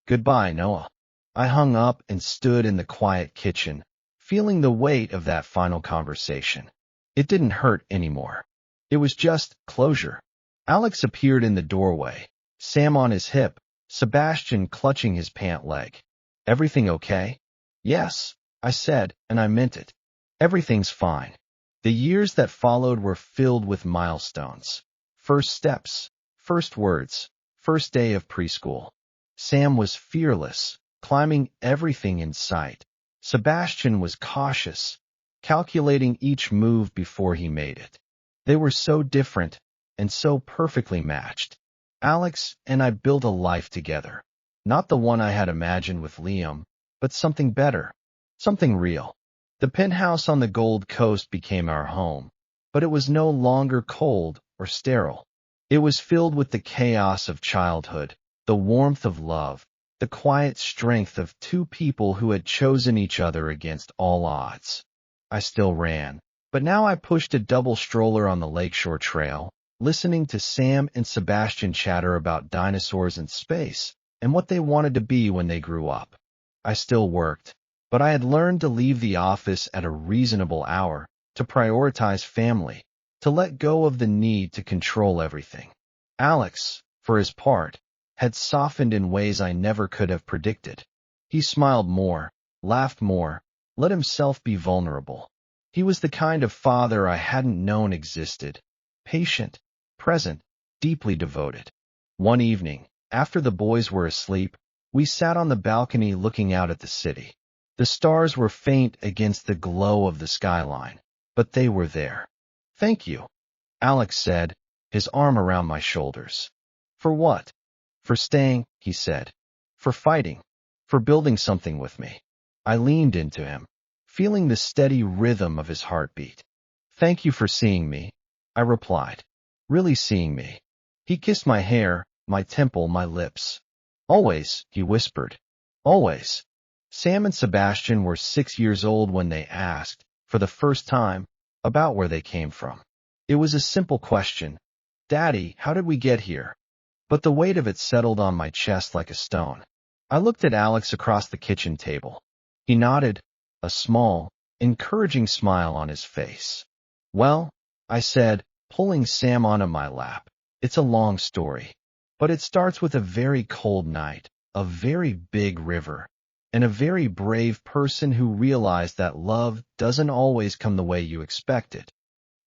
"Goodbye, Noah." I hung up and stood in the quiet kitchen, feeling the weight of that final conversation. It didn't hurt anymore. It was just closure. Alex appeared in the doorway, Sam on his hip, Sebastian clutching his pant leg. "Everything okay?" "Yes," I said, and I meant it. "Everything's fine." The years that followed were filled with milestones. First steps, first words, First day of preschool. Sam was fearless, climbing everything in sight. Sebastian was cautious, calculating each move before he made it. They were so different and so perfectly matched. Alex and I built a life together. Not the one I had imagined with Liam, but something better, something real. The penthouse on the Gold Coast became our home, but it was no longer cold or sterile. It was filled with the chaos of childhood, the warmth of love, the quiet strength of two people who had chosen each other against all odds. I still ran, but now I pushed a double stroller on the lakeshore trail, listening to Sam and Sebastian chatter about dinosaurs and space, and what they wanted to be when they grew up. I still worked, but I had learned to leave the office at a reasonable hour, to prioritize family, to let go of the need to control everything. Alex, for his part, had softened in ways I never could have predicted. He smiled more, laughed more, let himself be vulnerable. He was the kind of father I hadn't known existed, patient, present, deeply devoted. One evening, after the boys were asleep, we sat on the balcony looking out at the city. The stars were faint against the glow of the skyline, but they were there. "Thank you," Alex said, his arm around my shoulders. "For what?" "For staying," he said. "For fighting. For building something with me." I leaned into him, feeling the steady rhythm of his heartbeat. "Thank you for seeing me," I replied. "Really seeing me." He kissed my hair, my temple, my lips. "Always," he whispered. "Always." Sam and Sebastian were 6 years old when they asked, for the first time, about where they came from. It was a simple question. "Daddy, how did we get here?" But the weight of it settled on my chest like a stone. I looked at Alex across the kitchen table. He nodded, a small, encouraging smile on his face. "Well," I said, pulling Sam onto my lap, "it's a long story. But it starts with a very cold night, a very big river, and a very brave person who realized that love doesn't always come the way you expect it."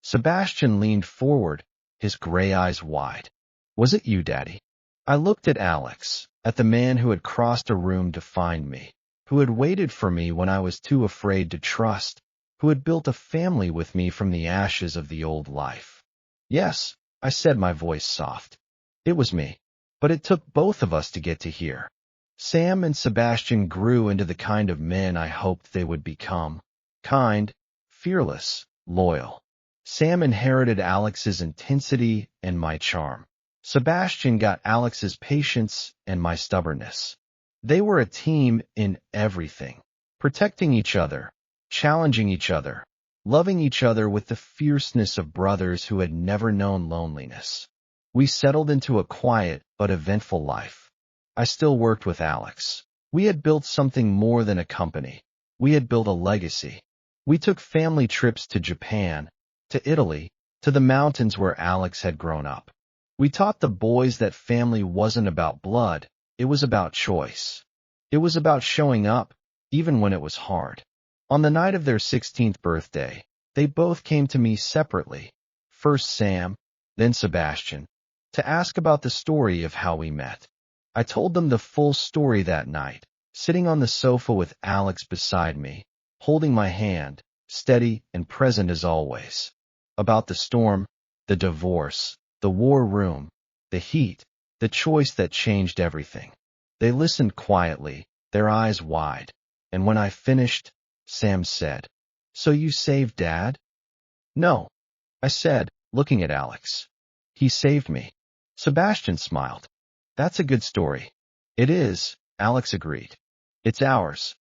Sebastian leaned forward, his gray eyes wide. "Was it you, Daddy?" I looked at Alex, at the man who had crossed a room to find me, who had waited for me when I was too afraid to trust, who had built a family with me from the ashes of the old life. "Yes," I said, my voice soft. "It was me. But it took both of us to get to here." Sam and Sebastian grew into the kind of men I hoped they would become. Kind, fearless, loyal. Sam inherited Alex's intensity and my charm. Sebastian got Alex's patience and my stubbornness. They were a team in everything, protecting each other, challenging each other, loving each other with the fierceness of brothers who had never known loneliness. We settled into a quiet but eventful life. I still worked with Alex. We had built something more than a company. We had built a legacy. We took family trips to Japan, to Italy, to the mountains where Alex had grown up. We taught the boys that family wasn't about blood, it was about choice. It was about showing up, even when it was hard. On the night of their 16th birthday, they both came to me separately, first Sam, then Sebastian, to ask about the story of how we met. I told them the full story that night, sitting on the sofa with Alex beside me, holding my hand, steady and present as always. About the storm, the divorce, the war room, the heat, the choice that changed everything. They listened quietly, their eyes wide, and when I finished, Sam said, "So you saved Dad?" "No," I said, looking at Alex. "He saved me." Sebastian smiled. "That's a good story." "It is," Alex agreed. "It's ours.